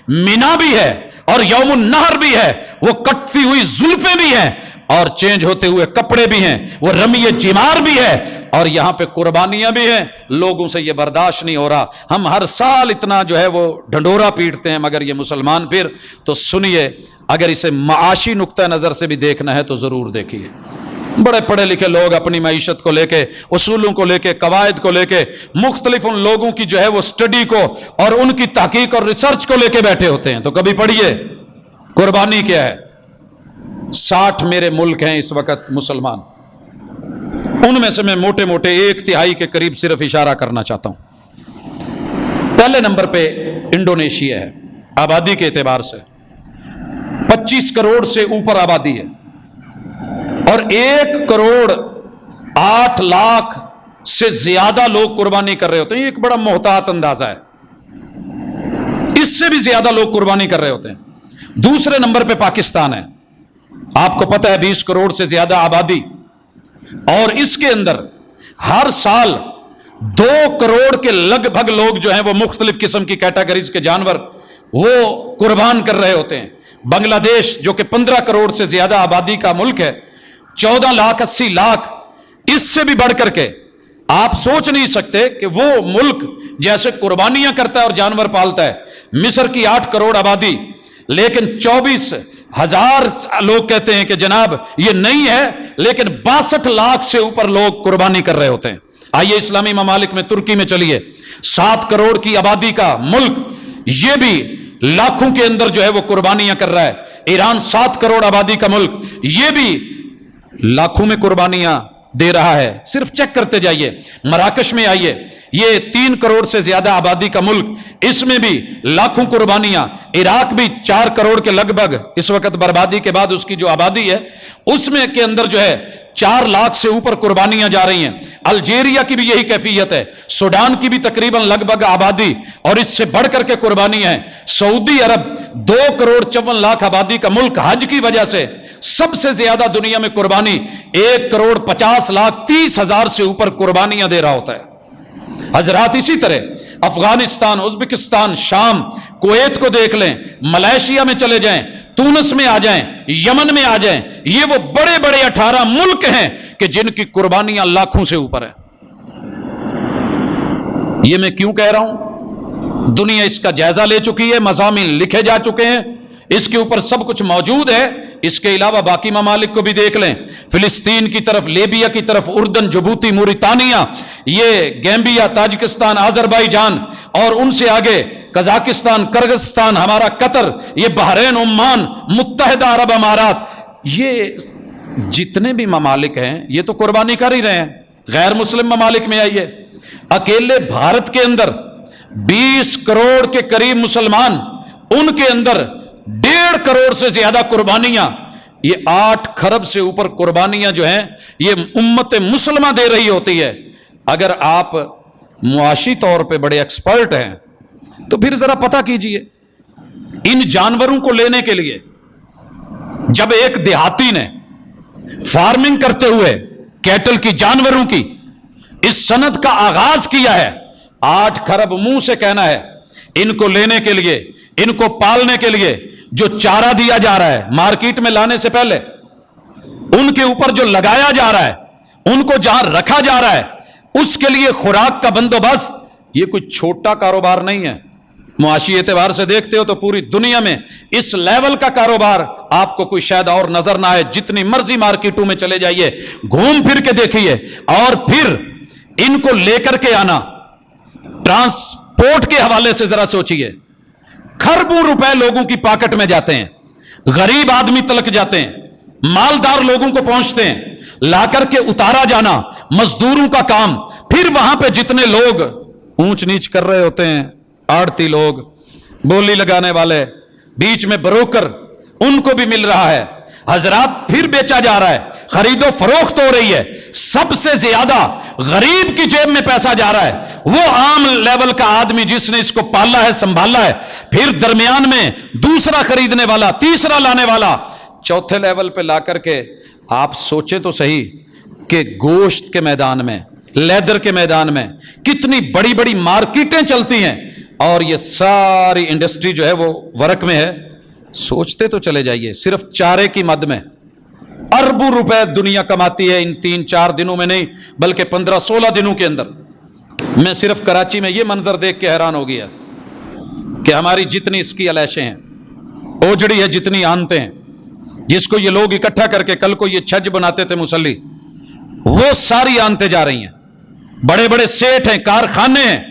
مینا بھی ہے، اور یوم النہر بھی ہے، وہ کٹتی ہوئی زلفیں بھی ہیں، اور چینج ہوتے ہوئے کپڑے بھی ہیں، وہ رمی جمار بھی ہے، اور یہاں پہ قربانیاں بھی ہیں۔ لوگوں سے یہ برداشت نہیں ہو رہا، ہم ہر سال اتنا جو ہے وہ ڈھنڈورا پیٹتے ہیں، مگر یہ مسلمان پھر تو سنیے، اگر اسے معاشی نقطہ نظر سے بھی دیکھنا ہے تو ضرور دیکھیے۔ بڑے پڑھے لکھے لوگ اپنی معیشت کو لے کے، اصولوں کو لے کے، قواعد کو لے کے، مختلف ان لوگوں کی جو ہے وہ سٹڈی کو اور ان کی تحقیق اور ریسرچ کو لے کے بیٹھے ہوتے ہیں۔ تو کبھی پڑھیے قربانی کیا ہے۔ 60 میرے ملک ہیں اس وقت مسلمان، ان میں سے میں موٹے موٹے 1/3 کے قریب صرف اشارہ کرنا چاہتا ہوں۔ پہلے نمبر پہ انڈونیشیا ہے، آبادی کے اعتبار سے 25 کروڑ سے اوپر آبادی ہے، اور 1 کروڑ 8 لاکھ سے زیادہ لوگ قربانی کر رہے ہوتے ہیں۔ یہ ایک بڑا محتاط اندازہ ہے، اس سے بھی زیادہ لوگ قربانی کر رہے ہوتے ہیں۔ دوسرے نمبر پہ پاکستان ہے، آپ کو پتہ ہے 20 کروڑ سے زیادہ آبادی، اور اس کے اندر ہر سال 2 کروڑ کے لگ بھگ لوگ جو ہیں وہ مختلف قسم کی کیٹیگریز کے جانور وہ قربان کر رہے ہوتے ہیں۔ بنگلہ دیش جو کہ 15 کروڑ سے زیادہ آبادی کا ملک ہے، 14,80,00,000، اس سے بھی بڑھ کر کے آپ سوچ نہیں سکتے کہ وہ ملک جیسے قربانیاں کرتا ہے اور جانور پالتا ہے۔ مصر کی 8 کروڑ آبادی، لیکن 24,000 لوگ کہتے ہیں کہ جناب یہ نہیں ہے، لیکن 62 لاکھ سے اوپر لوگ قربانی کر رہے ہوتے ہیں۔ آئیے اسلامی ممالک میں، ترکی میں چلیے، 7 کروڑ کی آبادی کا ملک، یہ بھی لاکھوں کے اندر جو ہے وہ قربانیاں کر رہا ہے۔ ایران 7 کروڑ آبادی کا ملک، یہ بھی لاکھوں میں قربانیاں دے رہا ہے، صرف چیک کرتے جائیے۔ مراکش میں آئیے، یہ 3 کروڑ سے زیادہ آبادی کا ملک، اس میں بھی لاکھوں قربانیاں۔ عراق بھی 4 کروڑ کے لگ بھگ اس وقت بربادی کے بعد اس کی جو آبادی ہے اس میں کے اندر جو ہے 4 لاکھ سے اوپر قربانیاں جا رہی ہیں۔ الجیریا کی بھی یہی کیفیت ہے، سوڈان کی بھی تقریباً لگ بھگ آبادی اور اس سے بڑھ کر کے قربانی ہے۔ سعودی عرب 2 کروڑ 54 لاکھ آبادی کا ملک، حج کی وجہ سے سب سے زیادہ دنیا میں قربانی، 1 کروڑ 50 لاکھ 30 ہزار سے اوپر قربانیاں دے رہا ہوتا ہے۔ حضرات اسی طرح افغانستان، ازبکستان، شام، کویت کو دیکھ لیں، ملائیشیا میں چلے جائیں، تونس میں آ جائیں، یمن میں آ جائیں، یہ وہ بڑے بڑے 18 ملک ہیں کہ جن کی قربانیاں لاکھوں سے اوپر ہیں۔ یہ میں کیوں کہہ رہا ہوں؟ دنیا اس کا جائزہ لے چکی ہے، مضامین لکھے جا چکے ہیں، اس کے اوپر سب کچھ موجود ہے۔ اس کے علاوہ باقی ممالک کو بھی دیکھ لیں، فلسطین کی طرف، لیبیا کی طرف، اردن، جبوتی، موریتانیہ، یہ گیمبیا، تاجکستان، آذربائیجان، اور ان سے آگے قزاقستان، کرغزستان، ہمارا قطر، یہ بحرین، عمان، متحدہ عرب امارات، یہ جتنے بھی ممالک ہیں یہ تو قربانی کر ہی رہے ہیں۔ غیر مسلم ممالک میں آئیے، اکیلے بھارت کے اندر 20 کروڑ کے قریب مسلمان، ان کے اندر 1.5 کروڑ سے زیادہ قربانیاں، یہ 8 کھرب سے اوپر قربانیاں جو ہیں یہ امت مسلمہ دے رہی ہوتی ہے۔ اگر آپ معاشی طور پہ بڑے ایکسپرٹ ہیں تو پھر ذرا پتہ کیجئے، ان جانوروں کو لینے کے لیے جب ایک دیہاتی نے فارمنگ کرتے ہوئے کیٹل کی، جانوروں کی اس صنعت کا آغاز کیا ہے، 8 کھرب منہ سے کہنا ہے، ان کو لینے کے لیے، ان کو پالنے کے لیے جو چارہ دیا جا رہا ہے مارکیٹ میں لانے سے پہلے، ان کے اوپر جو لگایا جا رہا ہے، ان کو جہاں رکھا جا رہا ہے، اس کے لیے خوراک کا بندوبست، یہ کوئی چھوٹا کاروبار نہیں ہے۔ معاشی اعتبار سے دیکھتے ہو تو پوری دنیا میں اس لیول کا کاروبار آپ کو کوئی شاید اور نظر نہ آئے۔ جتنی مرضی مارکیٹوں میں چلے جائیے، گھوم پھر کے دیکھیے، اور پھر ان کو لے کر کے آنا، ٹرانسپورٹ کے حوالے سے ذرا سوچئے، کھربوں روپے لوگوں کی پاکٹ میں جاتے ہیں، غریب آدمی تلک جاتے ہیں، مالدار لوگوں کو پہنچتے ہیں، لا کر کے اتارا جانا، مزدوروں کا کام، پھر وہاں پہ جتنے لوگ اونچ نیچ کر رہے ہوتے ہیں، آڑتی لوگ، بولی لگانے والے، بیچ میں بروکر، ان کو بھی مل رہا ہے، حضرات پھر بیچا جا رہا ہے، خرید و فروخت ہو رہی ہے، سب سے زیادہ غریب کی جیب میں پیسہ جا رہا ہے، وہ عام لیول کا آدمی جس نے اس کو پالا ہے، سنبھالا ہے، پھر درمیان میں دوسرا خریدنے والا، تیسرا لانے والا، چوتھے لیول پہ لا کر کے آپ سوچیں تو صحیح کہ گوشت کے میدان میں، لیدر کے میدان میں کتنی بڑی بڑی مارکیٹیں چلتی ہیں، اور یہ ساری انڈسٹری جو ہے وہ ورک میں ہے۔ سوچتے تو چلے جائیے، صرف چارے کی مد میں اربوں روپے دنیا کماتی ہے، ان 3-4 دنوں میں نہیں بلکہ 15-16 دنوں کے اندر۔ میں صرف کراچی میں یہ منظر دیکھ کے حیران ہو گیا کہ ہماری جتنی اس کی علیشیں ہیں، اوجڑی ہے، جتنی آنتے ہیں، جس کو یہ لوگ اکٹھا کر کے کل کو یہ چھج بناتے تھے مسلی، وہ ساری آنتے جا رہی ہیں، بڑے بڑے سیٹ ہیں، کارخانے ہیں،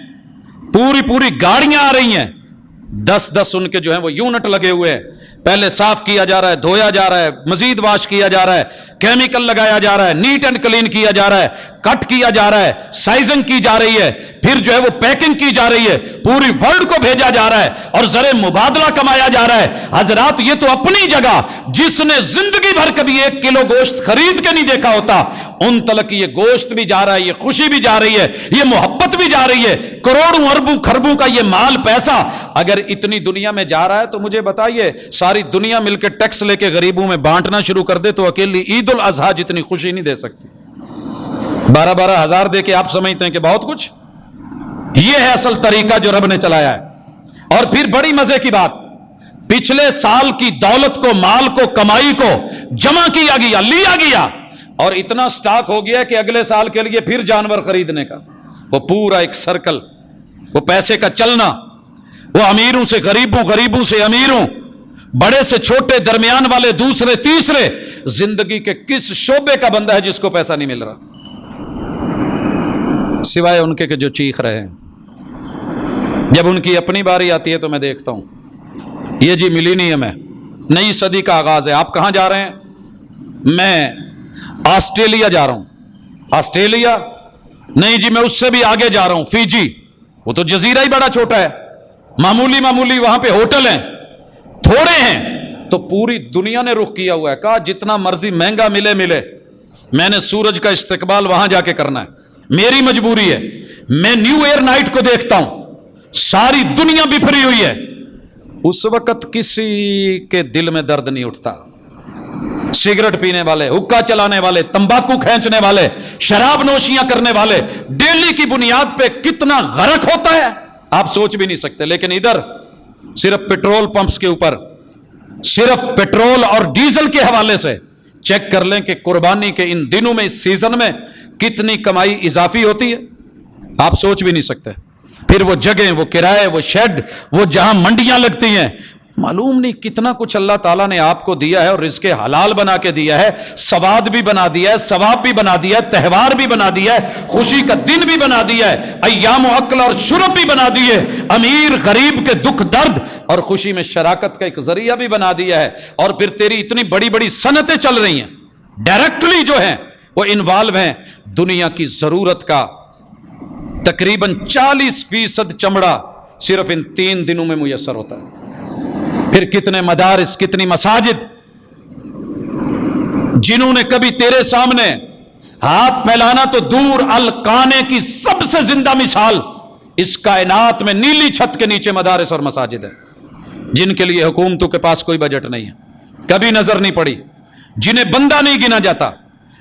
پوری گاڑیاں آ رہی ہیں، 10 ان کے جو ہیں وہ یونٹ لگے ہوئے ہیں، پہلے صاف کیا جا رہا ہے، دھویا جا رہا ہے، مزید واش کیا جا رہا ہے، کیمیکل لگایا جا رہا ہے، نیٹ اینڈ کلین کیا جا رہا ہے، کٹ کیا جا رہا ہے، سائزنگ کی جا رہی ہے، پھر جو ہے وہ پیکنگ کی جا رہی ہے، پوری ورلڈ کو بھیجا جا رہا ہے، اور زر مبادلہ کمایا جا رہا ہے۔ حضرات یہ تو اپنی جگہ، جس نے زندگی بھر کبھی 1 کلو گوشت خرید کے نہیں دیکھا ہوتا، ان تلک یہ گوشت بھی جا رہا ہے، یہ خوشی بھی جا رہی ہے، یہ محبت بھی جا رہی ہے، کروڑوں اربوں خربوں کا یہ مال پیسہ اگر اتنی دنیا میں جا رہا ہے تو مجھے بتائیے، ساری دنیا مل کے ٹیکس لے کے غریبوں میں بانٹنا شروع کر دے تو اکیلی عید الاضحیٰ جتنی خوشی نہیں دے سکتی۔ 12 ہزار دے کے آپ سمجھتے ہیں کہ بہت کچھ؟ یہ ہے اصل طریقہ جو رب نے چلایا ہے۔ اور پھر بڑی مزے کی بات، پچھلے سال کی دولت کو، مال کو، کمائی کو جمع کیا گیا، لیا گیا، اور اتنا سٹاک ہو گیا کہ اگلے سال کے لیے پھر جانور خریدنے کا، وہ پورا ایک سرکل، وہ پیسے کا چلنا، وہ امیروں سے غریبوں، غریبوں سے امیروں، بڑے سے چھوٹے، درمیان والے، دوسرے تیسرے، زندگی کے کس شعبے کا بندہ ہے جس کو پیسہ نہیں مل رہا، سوائے ان کے کہ جو چیخ رہے ہیں۔ جب ان کی اپنی باری آتی ہے تو میں دیکھتا ہوں یہ جی ملینیم ہے، نئی صدی کا آغاز ہے، آپ کہاں جا رہے ہیں؟ میں آسٹریلیا جا رہا ہوں۔ آسٹریلیا نہیں جی، میں اس سے بھی آگے جا رہا ہوں، فیجی، وہ تو جزیرہ ہی بڑا چھوٹا ہے، معمولی وہاں پہ ہوٹل ہیں، تھوڑے ہیں، تو پوری دنیا نے رخ کیا ہوا ہے، کہا جتنا مرضی مہنگا ملے، میں نے سورج کا استقبال وہاں جا کے کرنا ہے، میری مجبوری ہے۔ میں نیو ایئر نائٹ کو دیکھتا ہوں، ساری دنیا بفری ہوئی ہے، اس وقت کسی کے دل میں درد نہیں اٹھتا۔ سگریٹ پینے والے، حکا چلانے والے، تمباکو کھینچنے والے، شراب نوشیاں کرنے والے، ڈیلی کی بنیاد پہ کتنا غرق ہوتا ہے آپ سوچ بھی نہیں سکتے۔ لیکن ادھر صرف پیٹرول پمپس کے اوپر، صرف پیٹرول اور ڈیزل کے حوالے سے چیک کر لیں کہ قربانی کے ان دنوں میں، اس سیزن میں کتنی کمائی اضافی ہوتی ہے، آپ سوچ بھی نہیں سکتے۔ پھر وہ جگہیں، وہ کرائے، وہ شیڈ، وہ جہاں منڈیاں لگتی ہیں، معلوم نہیں کتنا کچھ اللہ تعالیٰ نے آپ کو دیا ہے، اور رزق حلال بنا کے دیا ہے، سواد بھی بنا دیا ہے، ثواب بھی بنا دیا ہے، تہوار بھی بنا دیا ہے، خوشی کا دن بھی بنا دیا ہے، ایام و اکل اور شرب بھی بنا دیے، امیر غریب کے دکھ درد اور خوشی میں شراکت کا ایک ذریعہ بھی بنا دیا ہے۔ اور پھر تیری اتنی بڑی بڑی صنعتیں چل رہی ہیں، ڈائریکٹلی جو ہیں وہ انوالو ہیں. دنیا کی ضرورت کا تقریباً 40% چمڑا صرف ان 3 دنوں میں میسر ہوتا ہے. پھر کتنے مدارس، کتنی مساجد، جنہوں نے کبھی تیرے سامنے ہاتھ پھیلانا تو دور، القانے کی سب سے زندہ مثال اس کائنات میں نیلی چھت کے نیچے مدارس اور مساجد ہیں، جن کے لیے حکومتوں کے پاس کوئی بجٹ نہیں ہے، کبھی نظر نہیں پڑی، جنہیں بندہ نہیں گنا جاتا،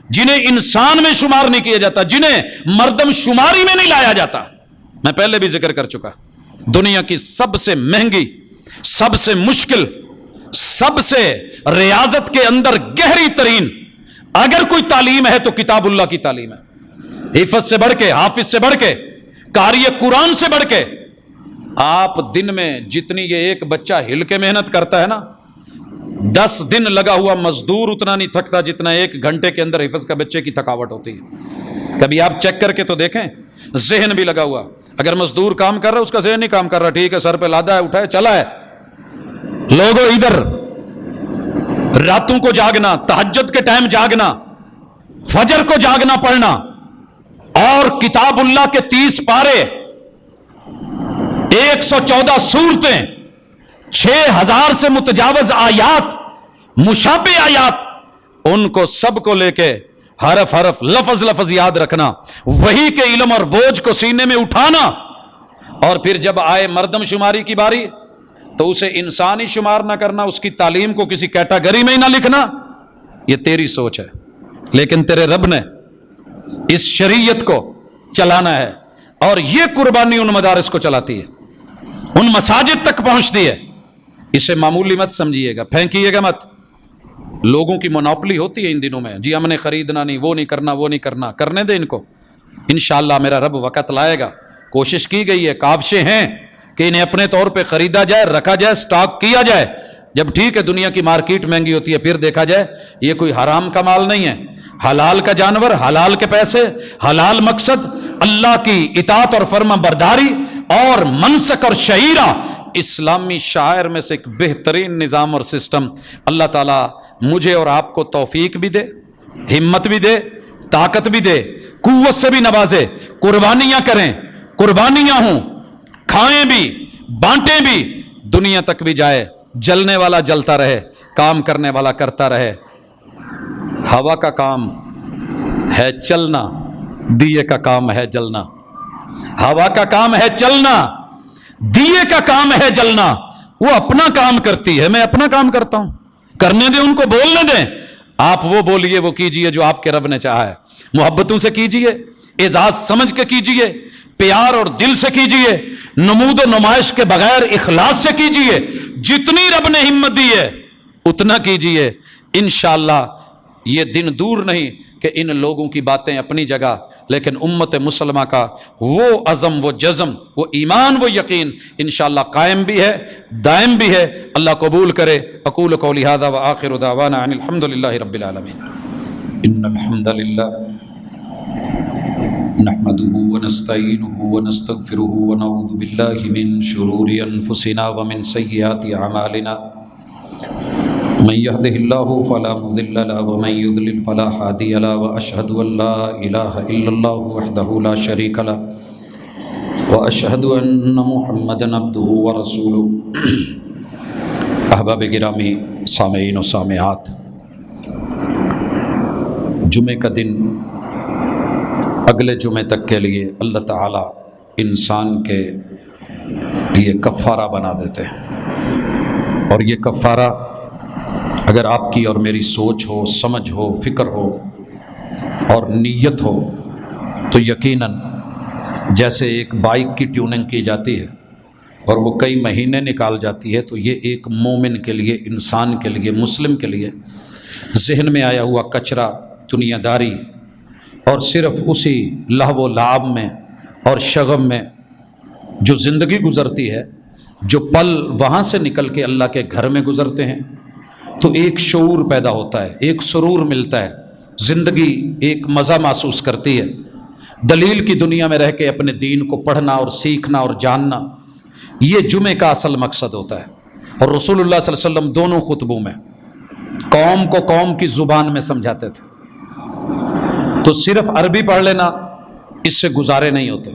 جنہیں انسان میں شمار نہیں کیا جاتا، جنہیں مردم شماری میں نہیں لایا جاتا. میں پہلے بھی ذکر کر چکا، دنیا کی سب سے مہنگی، سب سے مشکل، سب سے ریاضت کے اندر گہری ترین اگر کوئی تعلیم ہے تو کتاب اللہ کی تعلیم ہے. حفظ سے بڑھ کے، حافظ سے بڑھ کے، قاری قرآن سے بڑھ کے. آپ دن میں جتنی یہ ایک بچہ ہل کے محنت کرتا ہے نا، 10 دن لگا ہوا مزدور اتنا نہیں تھکتا جتنا 1 گھنٹے کے اندر حفظ کا بچے کی تھکاوٹ ہوتی ہے. کبھی آپ چیک کر کے تو دیکھیں، ذہن بھی لگا ہوا. اگر مزدور کام کر رہا ہے، اس کا ذہن نہیں کام کر رہا، ٹھیک ہے سر پہ لادا ہے، اٹھائے چلا ہے. لوگوں ادھر راتوں کو جاگنا، تہجد کے ٹائم جاگنا، فجر کو جاگنا پڑھنا، اور کتاب اللہ کے 30 پارے، 114 سورتیں، 6000 سے متجاوز آیات، مشابہ آیات، ان کو سب کو لے کے حرف حرف، لفظ لفظ یاد رکھنا، وہی کے علم اور بوجھ کو سینے میں اٹھانا، اور پھر جب آئے مردم شماری کی باری تو اسے انسانی شمار نہ کرنا، اس کی تعلیم کو کسی کیٹاگری میں ہی نہ لکھنا. یہ تیری سوچ ہے، لیکن تیرے رب نے اس شریعت کو چلانا ہے، اور یہ قربانی ان مدارس کو چلاتی ہے، ان مساجد تک پہنچتی ہے. اسے معمولی مت سمجھیے گا، پھینکیے گا مت. لوگوں کی مونوپلی ہوتی ہے ان دنوں میں، جی ہم نے خریدنا نہیں، وہ نہیں کرنا، وہ نہیں کرنا. کرنے دے ان کو، انشاءاللہ میرا رب وقت لائے گا. کوشش کی گئی ہے، کاوشیں ہیں کہ انہیں اپنے طور پہ خریدا جائے، رکھا جائے، سٹاک کیا جائے. جب ٹھیک ہے دنیا کی مارکیٹ مہنگی ہوتی ہے پھر دیکھا جائے. یہ کوئی حرام کا مال نہیں ہے، حلال کا جانور، حلال کے پیسے، حلال مقصد، اللہ کی اطاعت اور فرما برداری اور منسک اور شعیرہ، اسلامی شاعر میں سے ایک بہترین نظام اور سسٹم. اللہ تعالیٰ مجھے اور آپ کو توفیق بھی دے، ہمت بھی دے، طاقت بھی دے، قوت سے بھی نوازے. قربانیاں کریں، قربانیاں ہوں، کھائیں بھی، بانٹیں بھی، دنیا تک بھی جائے. جلنے والا جلتا رہے، کام کرنے والا کرتا رہے. ہوا کا کام ہے چلنا، دیے کا کام ہے جلنا. ہوا کا کام ہے چلنا، دیے کا کام ہے جلنا. وہ اپنا کام کرتی ہے، میں اپنا کام کرتا ہوں. کرنے دیں ان کو، بولنے دیں. آپ وہ بولیے، وہ کیجئے جو آپ کے رب نے چاہا ہے. محبتوں سے کیجئے، اعزاز سمجھ کے کیجئے، پیار اور دل سے کیجئے، نمود و نمائش کے بغیر اخلاص سے کیجئے. جتنی رب نے ہمت دی ہے اتنا کیجئے. انشاءاللہ یہ دن دور نہیں کہ ان لوگوں کی باتیں اپنی جگہ، لیکن امت مسلمہ کا وہ عزم، وہ جزم، وہ ایمان، وہ یقین انشاءاللہ قائم بھی ہے، دائم بھی ہے. اللہ قبول کرے. اقول قولی ھذا وآخر دعوانا ان الحمدللہ رب العالمین. ان الحمدللہ نحمده ونستعینه ونستغفره ونعوذ باللہ من شرور انفسنا ومن سیئات اعمالنا. من يهده الله فلا مضل له ومن يضلل فلا هادي له واشهد ان لا اله الا الله وحده لا شريك له واشهد ان محمدا عبده ورسوله. احباب گرامی، سامعین و سامعات، جمعے کا دن اگلے جمعے تک کے لیے اللہ تعالی انسان کے لیے کفارہ بنا دیتے ہیں، اور یہ کفارہ اگر آپ کی اور میری سوچ ہو، سمجھ ہو، فکر ہو اور نیت ہو تو یقیناً جیسے ایک بائک کی ٹیوننگ کی جاتی ہے اور وہ کئی مہینے نکال جاتی ہے، تو یہ ایک مومن کے لیے، انسان کے لیے، مسلم کے لیے ذہن میں آیا ہوا کچرا، دنیا داری اور صرف اسی لہو و لعب میں اور شغب میں جو زندگی گزرتی ہے، جو پل وہاں سے نکل کے اللہ کے گھر میں گزرتے ہیں، تو ایک شعور پیدا ہوتا ہے، ایک سرور ملتا ہے، زندگی ایک مزہ محسوس کرتی ہے. دلیل کی دنیا میں رہ کے اپنے دین کو پڑھنا اور سیکھنا اور جاننا، یہ جمعے کا اصل مقصد ہوتا ہے. اور رسول اللہ صلی اللہ علیہ وسلم دونوں خطبوں میں قوم کو قوم کی زبان میں سمجھاتے تھے. تو صرف عربی پڑھ لینا اس سے گزارے نہیں ہوتے.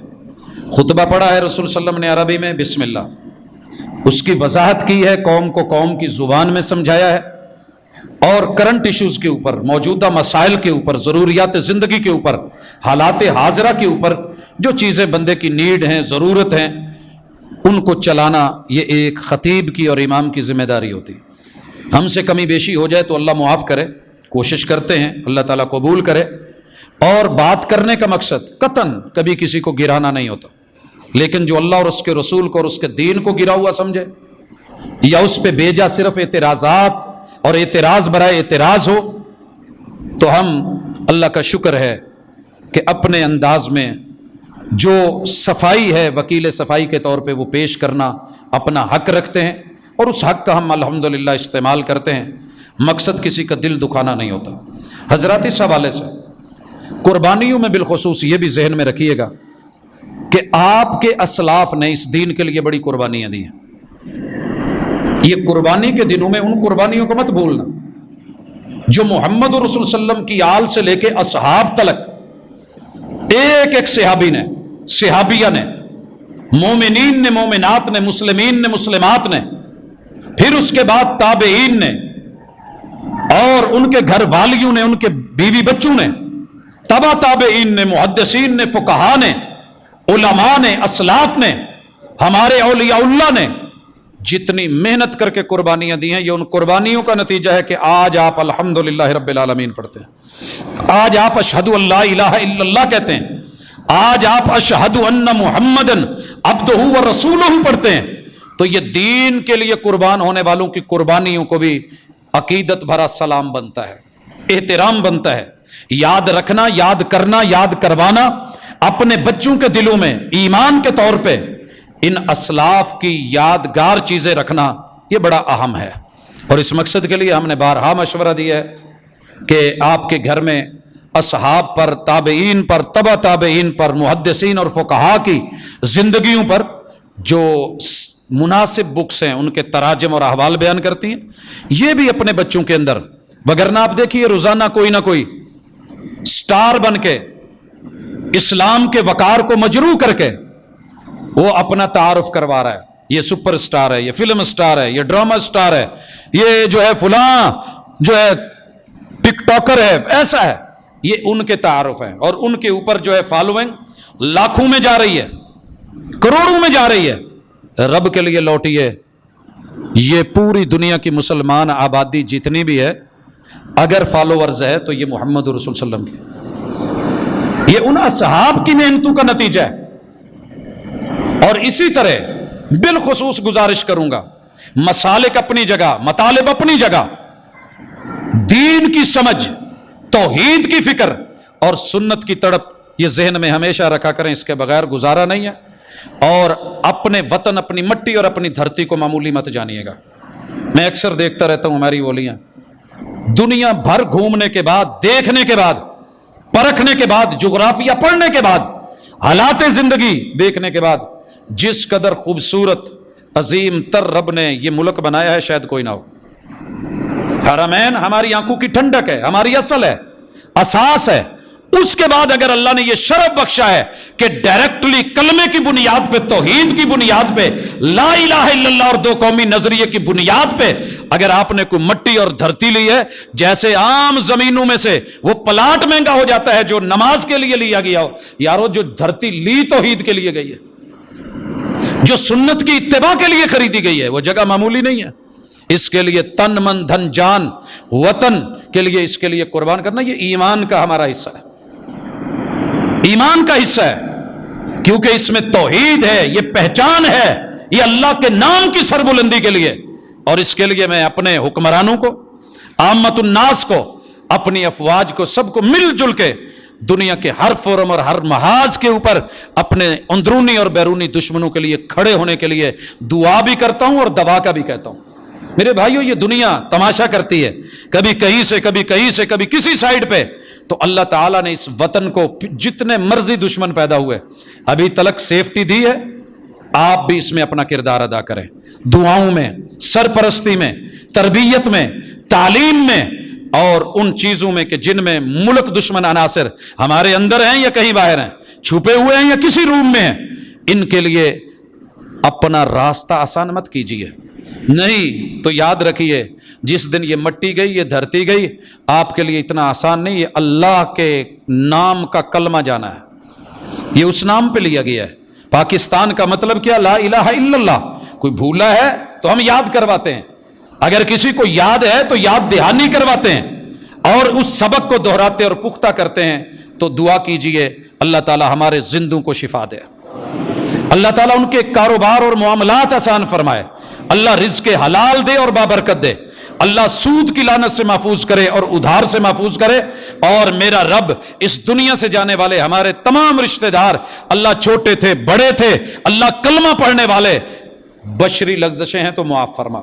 خطبہ پڑھا ہے رسول صلی اللہ علیہ وسلم نے عربی میں، بسم اللہ، اس کی وضاحت کی ہے، قوم کو قوم کی زبان میں سمجھایا ہے، اور کرنٹ ایشوز کے اوپر، موجودہ مسائل کے اوپر، ضروریات زندگی کے اوپر، حالات حاضرہ کے اوپر جو چیزیں بندے کی نیڈ ہیں، ضرورت ہیں، ان کو چلانا یہ ایک خطیب کی اور امام کی ذمہ داری ہوتی ہے. ہم سے کمی بیشی ہو جائے تو اللہ معاف کرے، کوشش کرتے ہیں، اللہ تعالیٰ قبول کرے. اور بات کرنے کا مقصد قطعاً کبھی کسی کو گرانا نہیں ہوتا، لیکن جو اللہ اور اس کے رسول کو اور اس کے دین کو گرا ہوا سمجھے یا اس پہ بیجا صرف اعتراضات اور اعتراض برائے اعتراض ہو، تو ہم اللہ کا شکر ہے کہ اپنے انداز میں جو صفائی ہے وکیل صفائی کے طور پہ وہ پیش کرنا اپنا حق رکھتے ہیں، اور اس حق کا ہم الحمدللہ استعمال کرتے ہیں. مقصد کسی کا دل دکھانا نہیں ہوتا. حضرات اس حوالے سے قربانیوں میں بالخصوص یہ بھی ذہن میں رکھیے گا کہ آپ کے اسلاف نے اس دین کے لیے بڑی قربانیاں دی ہیں. یہ قربانی کے دنوں میں ان قربانیوں کو مت بھولنا جو محمد رسول صلی اللہ علیہ وسلم کی آل سے لے کے اصحاب تلک ایک ایک صحابی نے، صحابیہ نے، مومنین نے، مومنات نے، مسلمین نے، مسلمات نے، پھر اس کے بعد تابعین نے، اور ان کے گھر والیوں نے، ان کے بیوی بچوں نے، تبا تابعین نے، محدثین نے، فقہا نے، علماء نے، اسلاف نے، ہمارے اولیاء اللہ نے جتنی محنت کر کے قربانیاں دی ہیں، یہ ان قربانیوں کا نتیجہ ہے کہ آج آپ الحمدللہ رب العالمین پڑھتے ہیں، آج آپ اشہدو اللہ الہ الا اللہ کہتے ہیں، آج آپ اشہدو ان محمدن عبدہ و رسولہ پڑھتے ہیں. تو یہ دین کے لیے قربان ہونے والوں کی قربانیوں کو بھی عقیدت بھرا سلام بنتا ہے، احترام بنتا ہے. یاد رکھنا، یاد کرنا، یاد کروانا، اپنے بچوں کے دلوں میں ایمان کے طور پہ ان اسلاف کی یادگار چیزیں رکھنا یہ بڑا اہم ہے. اور اس مقصد کے لیے ہم نے بارہا مشورہ دیا ہے کہ آپ کے گھر میں اصحاب پر، تابعین پر، تبع تابعین پر، محدثین اور فقہا کی زندگیوں پر جو مناسب بکس ہیں ان کے تراجم اور احوال بیان کرتی ہیں، یہ بھی اپنے بچوں کے اندر. وگرنہ آپ دیکھیے روزانہ کوئی نہ کوئی سٹار بن کے اسلام کے وقار کو مجروح کر کے وہ اپنا تعارف کروا رہا ہے، یہ سپر سٹار ہے، یہ فلم سٹار ہے، یہ ڈرامہ سٹار ہے، یہ جو ہے فلاں جو ہے ٹک ٹاکر ہے، ایسا ہے. یہ ان کے تعارف ہیں، اور ان کے اوپر جو ہے فالوئنگ لاکھوں میں جا رہی ہے، کروڑوں میں جا رہی ہے. رب کے لیے لوٹیے. یہ پوری دنیا کی مسلمان آبادی جتنی بھی ہے اگر فالوورز ہے تو یہ محمد رسول صلی اللہ علیہ وسلم کی، یہ ان اصحاب کی محنتوں کا نتیجہ ہے. اور اسی طرح بالخصوص گزارش کروں گا، مسالک اپنی جگہ، مطالب اپنی جگہ، دین کی سمجھ، توحید کی فکر اور سنت کی تڑپ یہ ذہن میں ہمیشہ رکھا کریں، اس کے بغیر گزارا نہیں ہے. اور اپنے وطن، اپنی مٹی اور اپنی دھرتی کو معمولی مت جانیے گا. میں اکثر دیکھتا رہتا ہوں ہماری بولیاں، دنیا بھر گھومنے کے بعد، دیکھنے کے بعد، پرکھنے کے بعد، جغرافیہ پڑھنے کے بعد، حالات زندگی دیکھنے کے بعد، جس قدر خوبصورت عظیم تر رب نے یہ ملک بنایا ہے شاید کوئی نہ ہو. حرمین ہماری آنکھوں کی ٹھنڈک ہے، ہماری اصل ہے، اساس ہے. اس کے بعد اگر اللہ نے یہ شرف بخشا ہے کہ ڈائریکٹلی کلمے کی بنیاد پہ، توحید کی بنیاد پہ، لا الہ الا اللہ اور دو قومی نظریے کی بنیاد پہ اگر آپ نے کوئی مٹی اور دھرتی لی ہے، جیسے عام زمینوں میں سے وہ پلاٹ مہنگا ہو جاتا ہے جو نماز کے لیے لیا گیا ہو، یارو جو دھرتی لی توحید کے لیے گئی ہے، جو سنت کی اتباع کے لیے خریدی گئی ہے، وہ جگہ معمولی نہیں ہے. اس کے لیے تن من دھن جان وطن کے لیے، اس کے لیے قربان کرنا یہ ایمان کا ہمارا حصہ ہے، ایمان کا حصہ ہے، کیونکہ اس میں توحید ہے، یہ پہچان ہے، یہ اللہ کے نام کی سربلندی کے لیے. اور اس کے لیے میں اپنے حکمرانوں کو، عامت الناس کو، اپنی افواج کو، سب کو مل جل کے دنیا کے ہر فورم اور ہر محاذ کے اوپر اپنے اندرونی اور بیرونی دشمنوں کے لیے کھڑے ہونے کے لیے دعا بھی کرتا ہوں اور دوا کا بھی کہتا ہوں. میرے بھائیو، یہ دنیا تماشا کرتی ہے، کبھی کہیں سے، کبھی کہیں سے، کبھی کسی سائیڈ پہ. تو اللہ تعالیٰ نے اس وطن کو جتنے مرضی دشمن پیدا ہوئے ابھی تلک سیفٹی دی ہے. آپ بھی اس میں اپنا کردار ادا کریں، دعاؤں میں، سرپرستی میں، تربیت میں، تعلیم میں، اور ان چیزوں میں کہ جن میں ملک دشمن عناصر ہمارے اندر ہیں یا کہیں باہر ہیں، چھپے ہوئے ہیں یا کسی روم میں ہیں، ان کے لیے اپنا راستہ آسان مت کیجیے، نہیں تو یاد رکھیے جس دن یہ مٹی گئی، یہ دھرتی گئی، آپ کے لیے اتنا آسان نہیں، یہ اللہ کے نام کا کلمہ جانا ہے، یہ اس نام پہ لیا گیا ہے۔ پاکستان کا مطلب کیا؟ لا الہ الا اللہ۔ کوئی بھولا ہے تو ہم یاد کرواتے ہیں، اگر کسی کو یاد ہے تو یاد دہانی کرواتے ہیں اور اس سبق کو دہراتے اور پختہ کرتے ہیں۔ تو دعا کیجئے اللہ تعالی ہمارے زندوں کو شفا دے، اللہ تعالیٰ ان کے کاروبار اور معاملات آسان فرمائے، اللہ رزق حلال دے اور بابرکت دے، اللہ سود کی لعنت سے محفوظ کرے اور ادھار سے محفوظ کرے، اور میرا رب اس دنیا سے جانے والے ہمارے تمام رشتہ دار، اللہ چھوٹے تھے بڑے تھے، اللہ کلمہ پڑھنے والے، بشری لغزشیں ہیں تو معاف فرما۔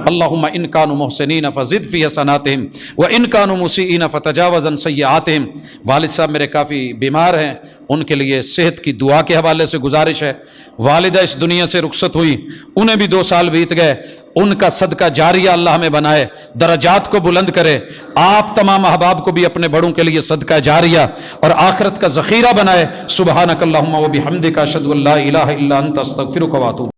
اللہم ان کانوا محسنین فزد فی حسناتہم وان کانوا مسیئین فتجاوز عن سیئاتہم۔ والد صاحب میرے کافی بیمار ہیں، ان کے لیے صحت کی دعا کے حوالے سے گزارش ہے۔ والدہ اس دنیا سے رخصت ہوئی، انہیں بھی 2 سال بیت گئے، ان کا صدقہ جاریہ اللہ ہمیں بنائے، درجات کو بلند کرے، آپ تمام احباب کو بھی اپنے بڑوں کے لیے صدقہ جاریہ اور آخرت کا ذخیرہ بنائے۔ سبحانک اللہم و بحمدک اشہد ان لا الہ الا انت استغفرک و اتوب